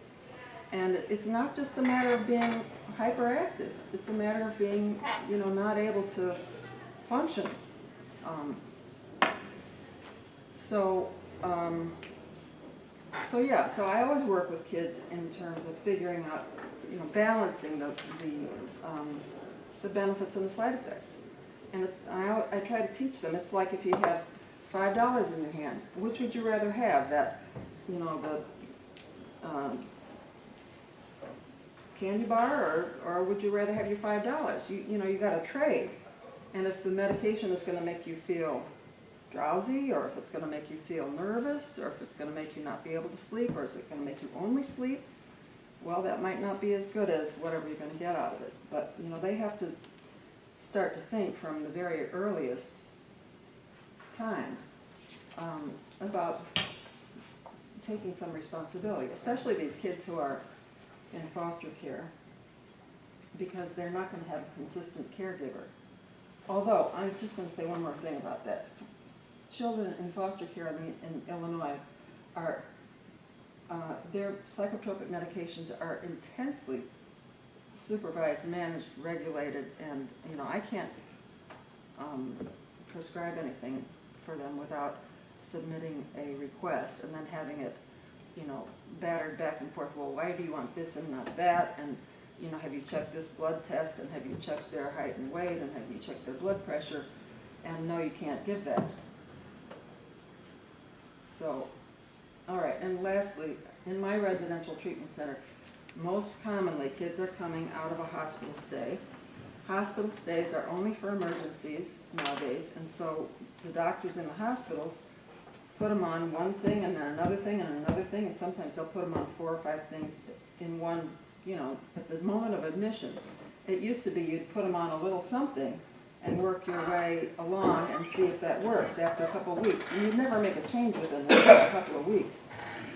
And it's not just a matter of being hyperactive. It's a matter of being, not able to function. So I always work with kids in terms of figuring out, balancing the benefits and the side effects. And I try to teach them. It's like if you have $5 in your hand, which would you rather have? That, the candy bar, or would you rather have your $5? You got to trade. And if the medication is going to make you feel drowsy, or if it's going to make you feel nervous, or if it's going to make you not be able to sleep, or is it going to make you only sleep, well, that might not be as good as whatever you're going to get out of it. But, they have to start to think from the very earliest time about taking some responsibility, especially these kids who are in foster care, because they're not going to have a consistent caregiver. Although, I'm just going to say one more thing about that. Children in foster care in Illinois are, their psychotropic medications are intensely supervised, managed, regulated, and, I can't prescribe anything for them without submitting a request and then having it, battered back and forth. Well, why do you want this and not that? And, have you checked this blood test? And have you checked their height and weight? And have you checked their blood pressure? And no, you can't give that. So, all right, and lastly, in my residential treatment center, most commonly kids are coming out of a hospital stay. Hospital stays are only for emergencies nowadays, and so the doctors in the hospitals put them on one thing and then another thing and another thing, and sometimes they'll put them on 4 or 5 things in one, at the moment of admission. It used to be you'd put them on a little something and work your way along and see if that works after a couple of weeks. And you'd never make a change within a couple of weeks.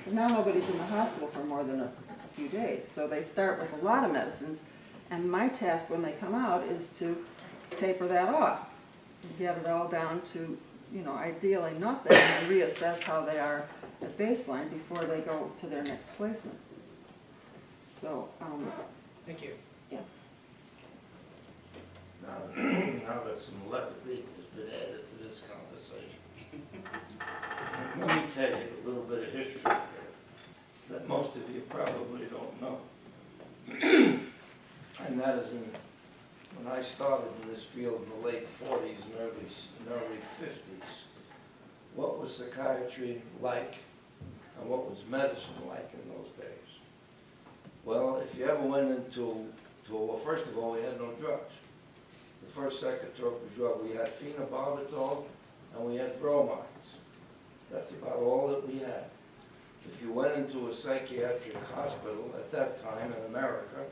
But now nobody's in the hospital for more than a few days, so they start with a lot of medicines, and my task when they come out is to taper that off. get it all down to, you know, ideally nothing, and reassess how they are at baseline before they go to their next placement. So, Thank you. Now that some levity has been added to this conversation, let me tell you a little bit of history here that most of you probably don't know. And that is when I started in this field in the late 40s and early 50s, what was psychiatry like and what was medicine like in those days? Well, if you ever went into, well, first of all, we had no drugs. The first psychotropic drug, we had phenobarbital and we had bromides. That's about all that we had. If you went into a psychiatric hospital at that time in America,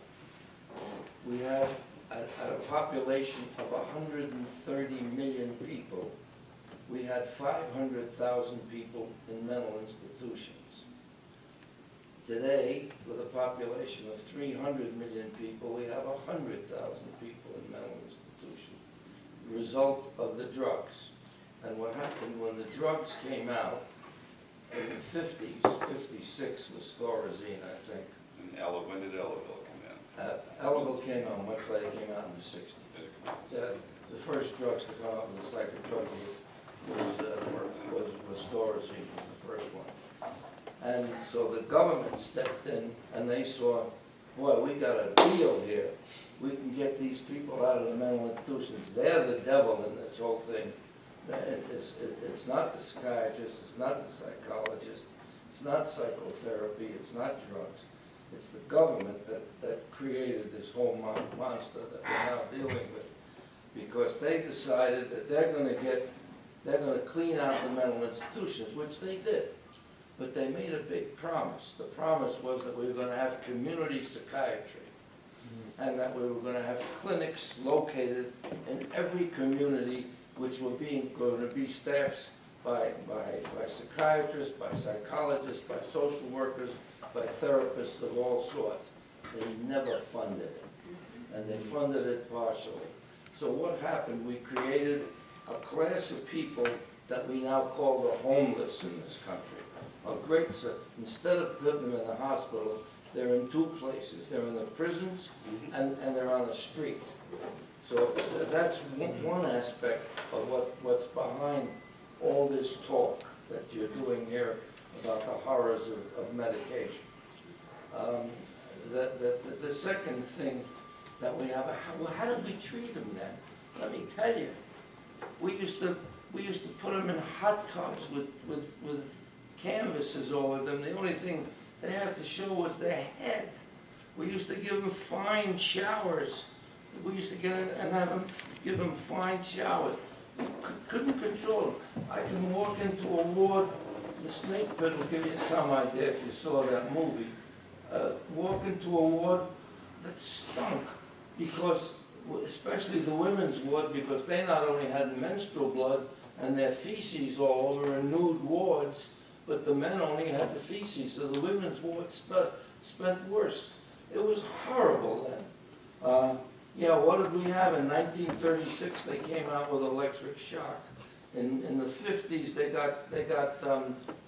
we had a population of 130 million people. We had 500,000 people in mental institutions. Today, with a population of 300 million people, we have 100,000 people in mental institutions. Result of the drugs. And what happened when the drugs came out in the 50s, 56 was Thorazine, I think. And when did Eleville come in? Eleville came out much later, came out in the 60s. The first drugs to come out with the psychotropic was Thorazine, was the first one. And so the government stepped in and they saw, boy, we got a deal here. We can get these people out of the mental institutions. They're the devil in this whole thing. It's not the psychiatrist, it's not the psychologist, it's not psychotherapy, it's not drugs. It's the government that created this whole monster that we're now dealing with. Because they decided that they're going to clean out the mental institutions, which they did. But they made a big promise. The promise was that we were going to have community psychiatry, and that we were going to have clinics located in every community, which were going to be staffed by psychiatrists, by psychologists, by social workers, by therapists of all sorts. They never funded it, and they funded it partially. So what happened? We created a class of people that we now call the homeless in this country. Instead of putting them in the hospital, they're in two places. They're in the prisons and they're on the street. So that's one aspect of what's behind all this talk that you're doing here about the horrors of medication. The second thing that we have, how did we treat them then? Let me tell you, we used to put them in hot tubs with canvases over them. The only thing they had to show was their head. We used to give them fine showers. We used to get in and have them give them fine showers. We couldn't control them. I can walk into a ward, the snake pit will give you some idea if you saw that movie. Walk into a ward that stunk because, especially the women's ward, because they not only had menstrual blood and their feces all over in nude wards, but the men only had the feces, so the women's ward spent worse. It was horrible then. Yeah, what did we have? In 1936, they came out with electric shock. In the 50s, they got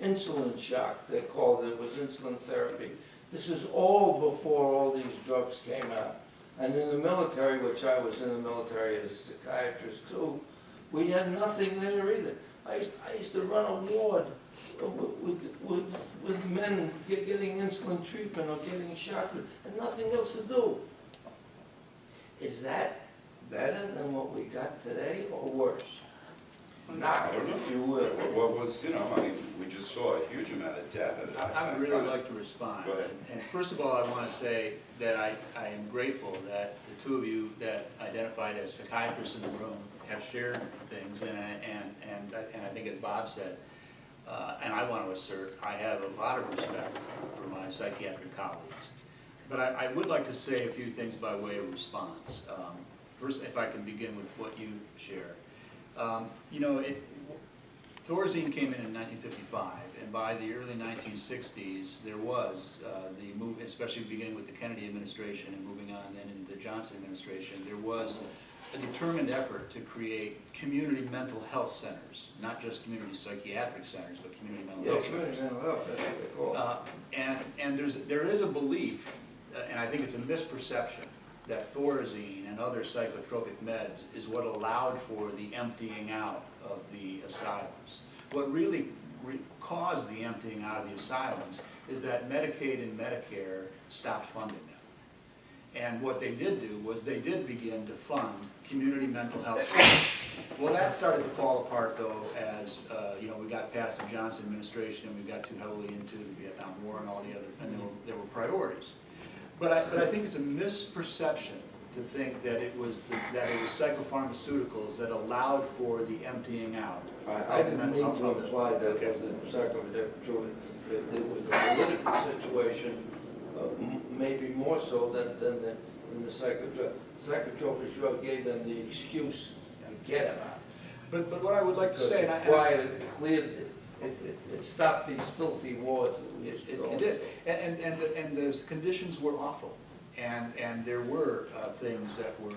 insulin shock, they called it. It was insulin therapy. This is all before all these drugs came out. And in the military, which I was in the military as a psychiatrist too, we had nothing there either. I used to run a ward with men getting insulin treatment or getting shocked and nothing else to do. Is that better than what we got today or worse? I don't know if you will. What was, I mean, we just saw a huge amount of death. I would really like to respond. Go ahead. And first of all, I want to say that I am grateful that the two of you that identified as psychiatrists in the room have shared things, and I think as Bob said, and I want to assert, I have a lot of respect for my psychiatric colleagues. But I would like to say a few things by way of response. First, if I can begin with what you shared. Thorazine came in 1955, and by the early 1960s, there was the move, especially beginning with the Kennedy administration and moving on then in the Johnson administration, there was a determined effort to create community mental health centers, not just community psychiatric centers, but community mental Yeah, health centers. community mental health, that's what they call it. And there is a belief, and I think it's a misperception, that Thorazine and other psychotropic meds is what allowed for the emptying out of the asylums. What really caused the emptying out of the asylums is that Medicaid and Medicare stopped funding them. And what they did do was they did begin to fund community mental health centers. Well, that started to fall apart though as you know, we got past the Johnson administration and we got too heavily into the Vietnam War and all the other, and there were priorities. But I think it's a misperception to think that it was psychopharmaceuticals that allowed for the emptying out. I didn't mean to imply that it was the psychotropic. It was the political situation, maybe more so than the psychotropic drug gave them the excuse to get it out. But what I would like to say, Because it quieted, it cleared, it stopped these filthy wars that we used to go. It did, and those conditions were awful, and there were things that were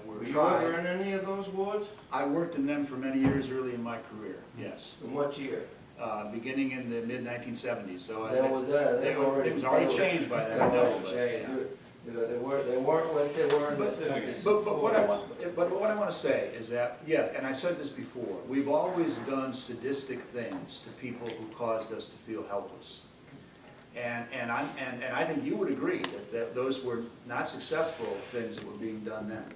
Were you tried. ever in any of those wards? I worked in them for many years early in my career. Yes, In what year? beginning in the mid-1970s. So They were there. it was already changed by then. I know, but, changed. yeah. You know, they weren't like they were in the 50s. But what I want to say is that, yes, and I said this before, we've always done sadistic things to people who caused us to feel helpless. And I think you would agree that those were not successful things that were being done then.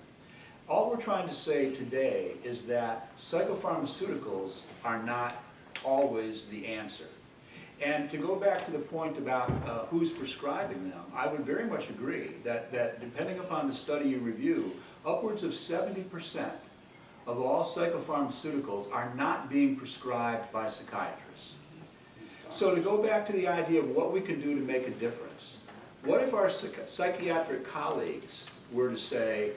All we're trying to say today is that psychopharmaceuticals are not always the answer. And to go back to the point about who's prescribing them, I would very much agree that depending upon the study you review, upwards of 70% of all psychopharmaceuticals are not being prescribed by psychiatrists. So to go back to the idea of what we can do to make a difference, what if our psychiatric colleagues were to say,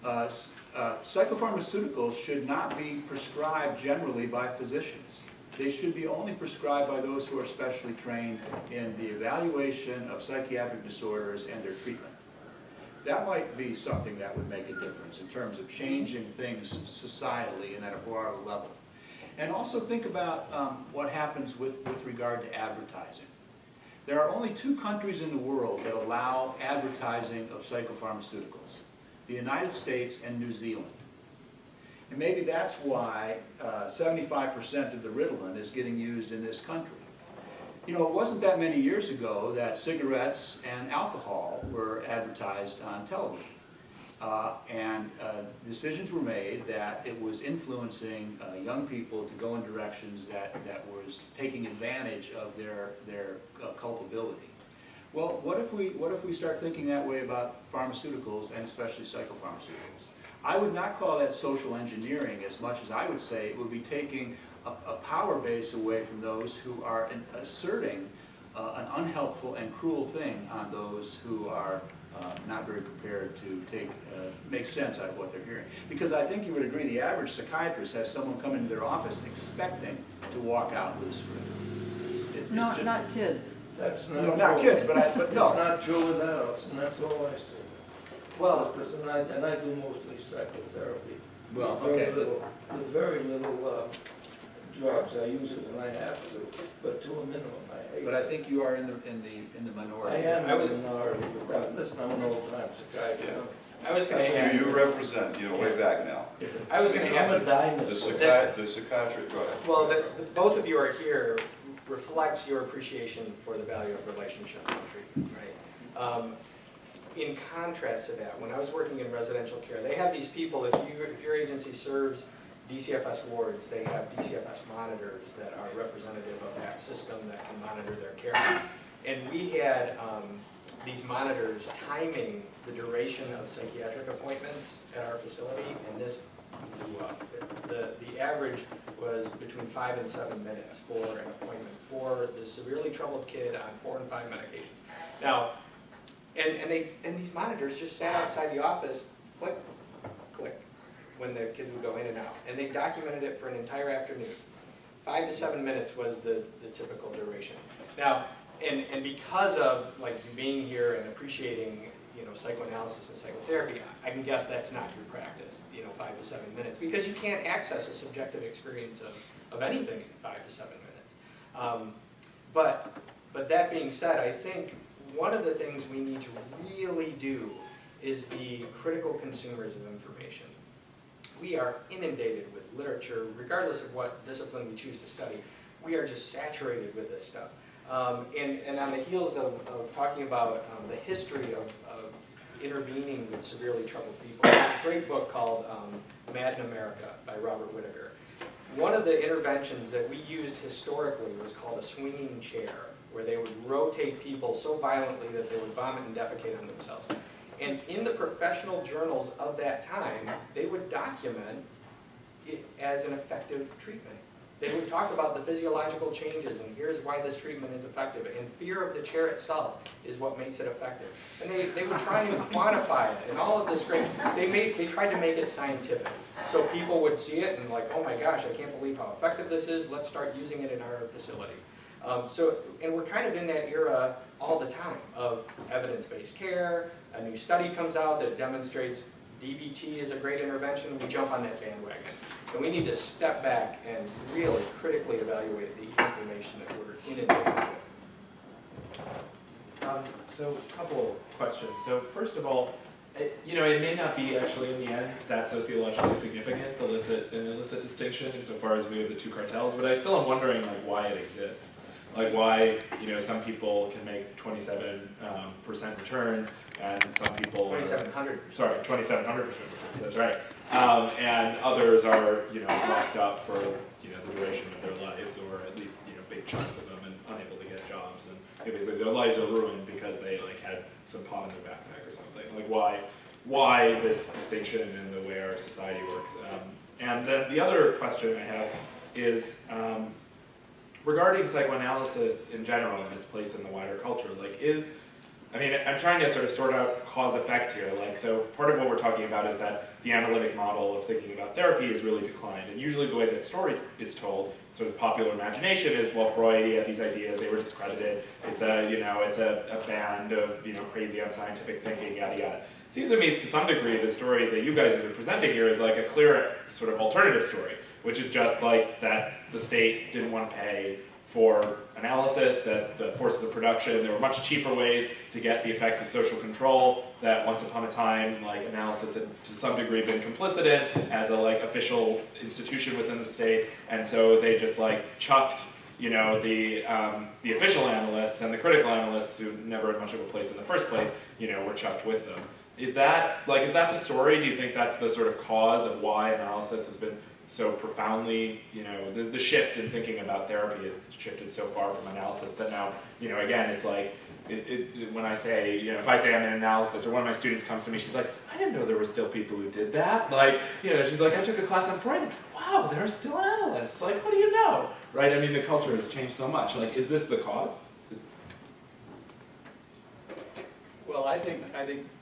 psychopharmaceuticals should not be prescribed generally by physicians. They should be only prescribed by those who are specially trained in the evaluation of psychiatric disorders and their treatment. That might be something that would make a difference in terms of changing things societally and at a broader level. And also think about what happens with regard to advertising. There are only 2 countries in the world that allow advertising of psychopharmaceuticals: the United States and New Zealand. And maybe that's why 75% of the Ritalin is getting used in this country. You know, it wasn't that many years ago that cigarettes and alcohol were advertised on television. Decisions were made that it was influencing young people to go in directions that was taking advantage of their culpability. Well, what if we start thinking that way about pharmaceuticals, and especially psychopharmaceuticals? I would not call that social engineering as much as I would say it would be taking a power base away from those who are asserting an unhelpful and cruel thing on those who are not very prepared to make sense out of what they're hearing. Because I think you would agree the average psychiatrist has someone come into their office expecting to walk out with a script. Not kids. That's not No, true. not kids, but no. It's not true with adults, and that's all I say. Well, Because and I do mostly psychotherapy. Well, With very okay. with very little drugs. I use it when I have to, but to a minimum. I hate But I it. think you are in the minority. I am in the minority, but listen, I'm an old-time psychiatrist. Yeah. I was going to add. You represent, way back now. I was going to I'm a add. dinosaur. The psychiatric, go ahead. Well, both of you are here reflects your appreciation for the value of relationships in treatment, right? In contrast to that, when I was working in residential care, they have these people, if your agency serves DCFS wards, they have DCFS monitors that are representative of that system that can monitor their care. And we had these monitors timing the duration of psychiatric appointments at our facility, and this blew up. The average was between 5 and 7 minutes for an appointment for the severely troubled kid on 4 and 5 medications. Now, and these monitors just sat outside the office, click, click, when the kids would go in and out. And they documented it for an entire afternoon. 5 to 7 minutes was the typical duration. Now, and because of like being here and appreciating psychoanalysis and psychotherapy, I can guess that's not your practice, 5 to 7 minutes, because you can't access a subjective experience of anything in 5 to 7 minutes. But that being said, I think one of the things we need to really do is be critical consumers of information. We are inundated with literature, regardless of what discipline we choose to study. We are just saturated with this stuff. And on the heels of talking about the history of intervening with severely troubled people, there's a great book called Mad in America by Robert Whittaker. One of the interventions that we used historically was called a swinging chair, where they would rotate people so violently that they would vomit and defecate on themselves. And in the professional journals of that time, they would document it as an effective treatment. They would talk about the physiological changes, and here's why this treatment is effective. And fear of the chair itself is what makes it effective. And they would try and quantify it, and all of this great. They tried to make it scientific, so people would see it and like, oh my gosh, I can't believe how effective this is. Let's start using it in our facility. And we're kind of in that era all the time of evidence-based care. A new study comes out that demonstrates DBT is a great intervention. We jump on that bandwagon. And we need to step back and really critically evaluate the information that we're inundated with. So a couple questions. So first of all, it may not be actually in the end that sociologically significant, the licit and illicit distinction, insofar as we have the two cartels, but I still am wondering why it exists. Like why, some people can make 27% returns, and some people 2,700. Sorry, 2,700% returns. That's right. And others are, locked up for, the duration of their lives, or at least, big chunks of them, and unable to get jobs, and basically their lives are ruined because they had some pot in their backpack or something. Like why this distinction in the way our society works? And then the other question I have is. Regarding psychoanalysis in general and its place in the wider culture, I'm trying to sort of sort out cause-effect here. So part of what we're talking about is that the analytic model of thinking about therapy has really declined. And usually the way that story is told, sort of popular imagination is, well, Freud, he had these ideas, they were discredited. It's a band of, crazy unscientific thinking, yada, yada. It seems to me, to some degree, the story that you guys have been presenting here is like a clear sort of alternative story, which is just like that the state didn't want to pay for analysis, that the forces of production, there were much cheaper ways to get the effects of social control that once upon a time, analysis had to some degree been complicit in as a official institution within the state, and so they just chucked the official analysts and the critical analysts who never had much of a place in the first place, were chucked with them. Is that the story? Do you think that's the sort of cause of why analysis has been so profoundly, the shift in thinking about therapy has shifted so far from analysis that now, again, it's when I say, if I say I'm in analysis, or one of my students comes to me, she's like, I didn't know there were still people who did that. She's like, I took a class on Freud, and wow, there are still analysts. What do you know? Right? I mean, the culture has changed so much. Is this the cause? Well, I think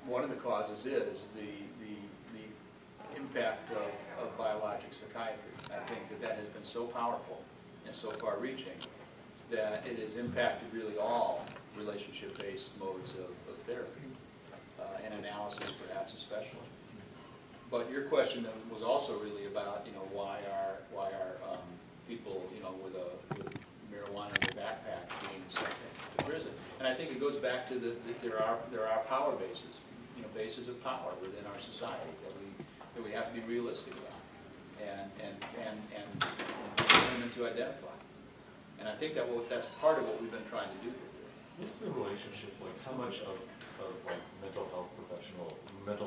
one of the causes is the impact of biologic psychiatry. I think that has been so powerful and so far-reaching that it has impacted really all relationship-based modes of therapy, and analysis perhaps especially. But your question then was also really about, why are people, with marijuana in their backpack being sent to prison? And I think it goes back to that there are power bases, bases of power within our society that we have to be realistic about and determined to identify. And I think that's part of what we've been trying to do here. What's the relationship, how much of mental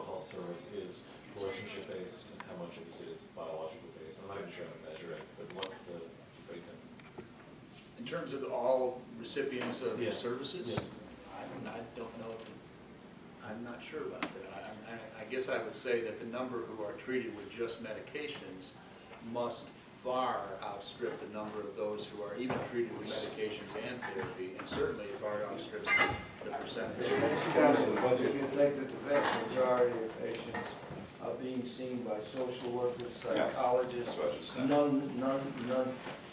health service is relationship-based, and how much of it is biological-based? I'm not even sure how to measure it, but what's the breakdown? In terms of all recipients of services? Yeah. I don't know. I'm not sure about that. I guess I would say that the number who are treated with just medications must far outstrip the number of those who are even treated with medications and therapy, and certainly far outstrips the percentage. If you think that the vast majority of patients are being seen by social workers, psychologists, none,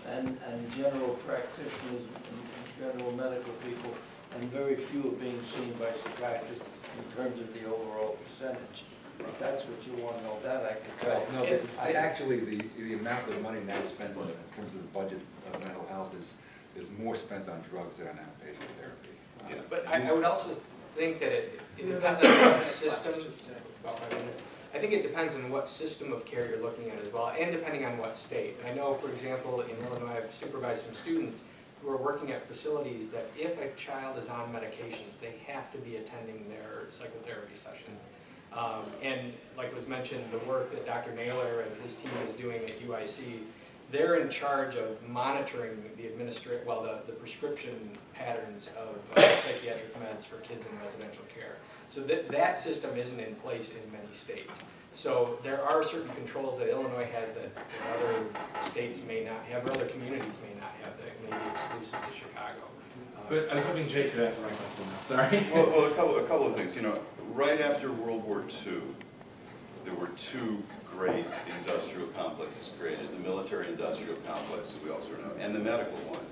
and general practitioners, and general medical people, and very few are being seen by psychiatrists in terms of the overall percentage. If that's what you want to know, that I could tell. No, but actually, the amount of money now spent in terms of the budget of mental health is more spent on drugs than on outpatient therapy. Yeah. But I would also think that it depends on what system, about 5 minutes. I think it depends on what system of care you're looking at as well, and depending on what state. And I know, for example, in Illinois, I've supervised some students who are working at facilities that if a child is on medications, they have to be attending their psychotherapy sessions. And like was mentioned, the work that Dr. Naylor and his team is doing at UIC, they're in charge of monitoring the prescription patterns of psychiatric meds for kids in residential care. So that system isn't in place in many states. So there are certain controls that Illinois has that other states may not have, or other communities may not have, that may be exclusive to Chicago. But I was hoping Jake could answer my question now, sorry. Well, a couple of things. You know, right after World War II, there were two great industrial complexes created, the military-industrial complex, that we all sort of know, and the medical one.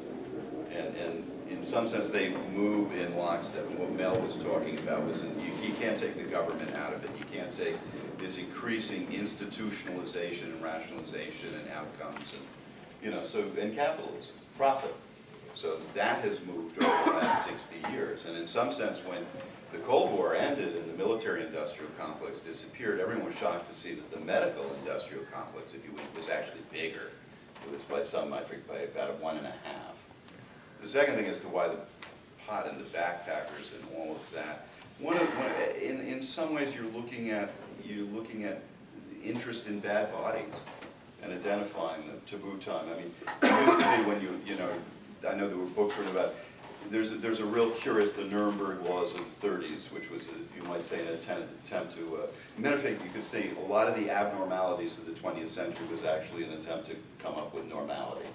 And in some sense, they move in lockstep. And what Mel was talking about was you can't take the government out of it. You can't take this increasing institutionalization and rationalization and outcomes, and and capitalism, profit. So that has moved over the last 60 years. And in some sense, when the Cold War ended and the military-industrial complex disappeared, everyone was shocked to see that the medical-industrial complex, if you will, was actually bigger. It was by some, I think, by about 1.5. The second thing as to why the pot and the backpackers and all of that. In some ways, you're looking at interest in bad bodies and identifying them, taboo time. I mean, it used to be when I know there were books written about. There's a real curious, the Nuremberg laws of the 30s, which was, you might say, an attempt to. Matter of fact, you could say a lot of the abnormalities of the 20th century was actually an attempt to come up with normality.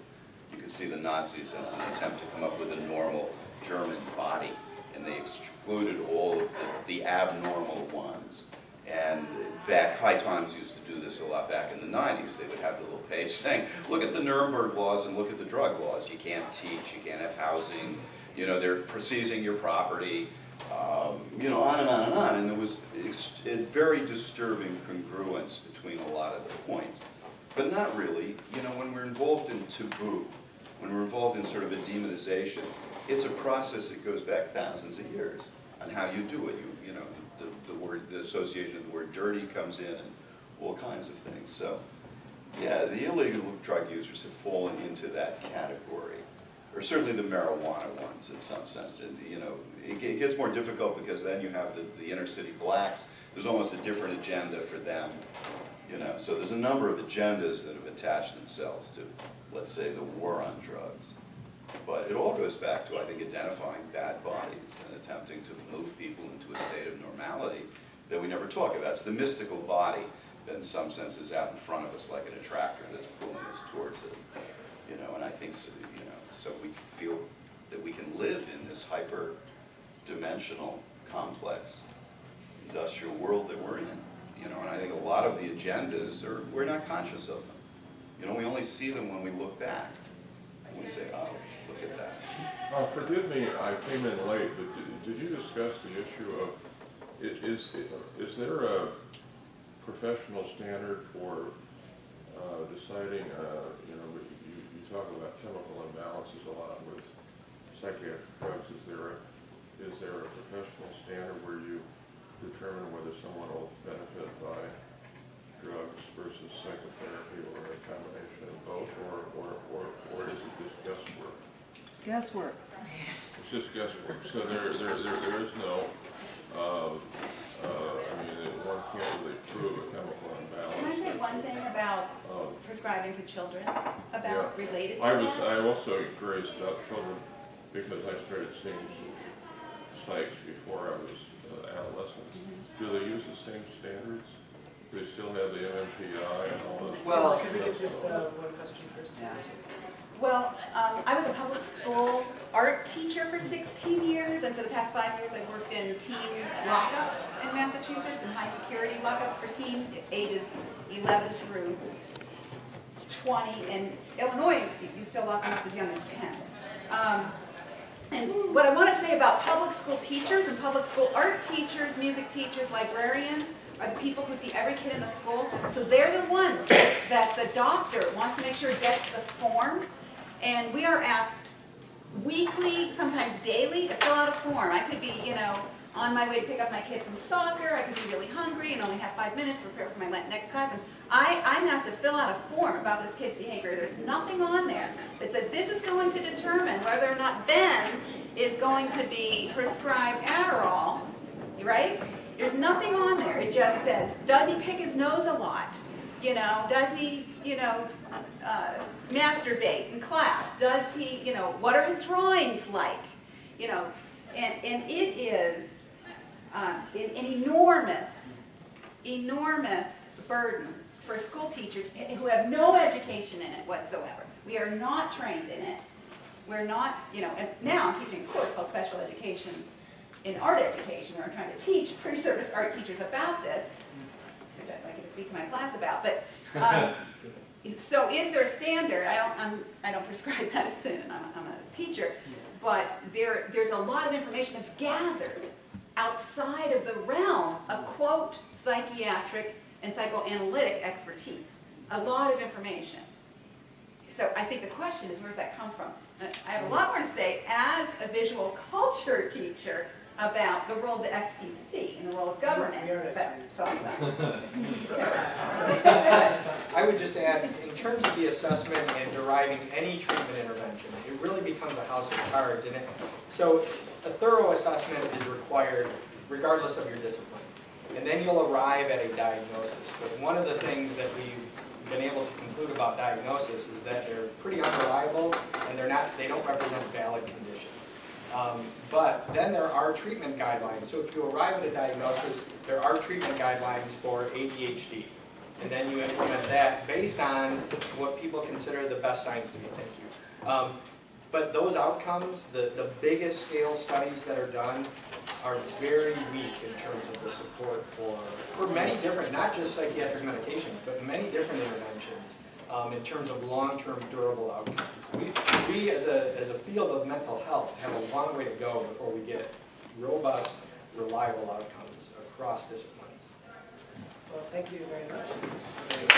You could see the Nazis as an attempt to come up with a normal German body, and they excluded all of the abnormal ones. And High Times used to do this a lot back in the 90s. They would have the little page saying, look at the Nuremberg laws and look at the drug laws. You can't teach, you can't have housing, they're seizing your property, on and on and on. And there was a very disturbing congruence between a lot of the points. But not really, when we're involved in taboo, when we're involved in sort of a demonization, it's a process that goes back thousands of years on how you do it. The association of the word dirty comes in and all kinds of things. So, yeah, the illegal drug users have fallen into that category, or certainly the marijuana ones in some sense. And, it gets more difficult because then you have the inner city blacks. There's almost a different agenda for them, So there's a number of agendas that have attached themselves to, let's say, the war on drugs. But it all goes back to, I think, identifying bad bodies and attempting to move people into a state of normality that we never talk about. It's the mystical body that in some sense is out in front of us like an attractor that's pulling us towards it. And I think, so we feel that we can live in this hyper-dimensional, complex, industrial world that we're in. And I think a lot of the agendas, we're not conscious of them. We only see them when we look back. And we say, oh, look at that. Forgive me, I came in late, but did you discuss the issue of, is there a professional standard for deciding, you talk about chemical imbalances a lot with psychiatric drugs. Is there a professional standard where you determine whether someone will benefit by drugs versus psychotherapy or a combination of both, or is it just guesswork? Guesswork. It's just guesswork. So there is no, one can't really prove a chemical imbalance. Can I say one thing about prescribing to children, related to that? I also curious about children because I started seeing some psychs before I was adolescent. Do they use the same standards? Do they still have the MMPI and all those? Well, could we get this one question first? Yeah. Well, I was a public school art teacher for 16 years, and for the past 5 years I've worked in teen lockups in Massachusetts, and high security lockups for teens ages 11 through 20. In Illinois, you still lock them up as young as 10. And what I want to say about public school teachers and public school art teachers, music teachers, librarians, are the people who see every kid in the school. So they're the ones that the doctor wants to make sure gets the form. And we are asked weekly, sometimes daily, to fill out a form. I could be, on my way to pick up my kid from soccer. I could be really hungry and only have 5 minutes to prepare for my next class. And I'm asked to fill out a form about this kid's behavior. There's nothing on there that says this is going to determine whether or not Ben is going to be prescribed Adderall, right? There's nothing on there. It just says, does he pick his nose a lot? Does he, masturbate in class? Does he, what are his drawings like? And it is an enormous burden for school teachers who have no education in it whatsoever. We are not trained in it. We're not, and now I'm teaching a course called Special Education in Art Education, where I'm trying to teach pre-service art teachers about this, which I'd like you to speak to my class about. But so is there a standard? I don't prescribe medicine, and I'm a teacher, but there's a lot of information that's gathered outside of the realm of, quote, psychiatric and psychoanalytic expertise. A lot of information. So I think the question is, where does that come from? I have a lot more to say as a visual culture teacher about the role of the FCC and the role of government. I would just add, in terms of the assessment and deriving any treatment intervention, it really becomes a house of cards. So a thorough assessment is required regardless of your discipline. And then you'll arrive at a diagnosis. But one of the things that we've been able to conclude about diagnosis is that they're pretty unreliable and they don't represent valid conditions. But then there are treatment guidelines. So if you arrive at a diagnosis, there are treatment guidelines for ADHD. And then you implement that based on what people consider the best science to be. Thank you. But those outcomes, the biggest scale studies that are done, are very weak in terms of the support for many different, not just psychiatric medications, but many different interventions in terms of long-term durable outcomes. We as a field of mental health have a long way to go before we get robust, reliable outcomes across disciplines. Well, thank you very much. This is very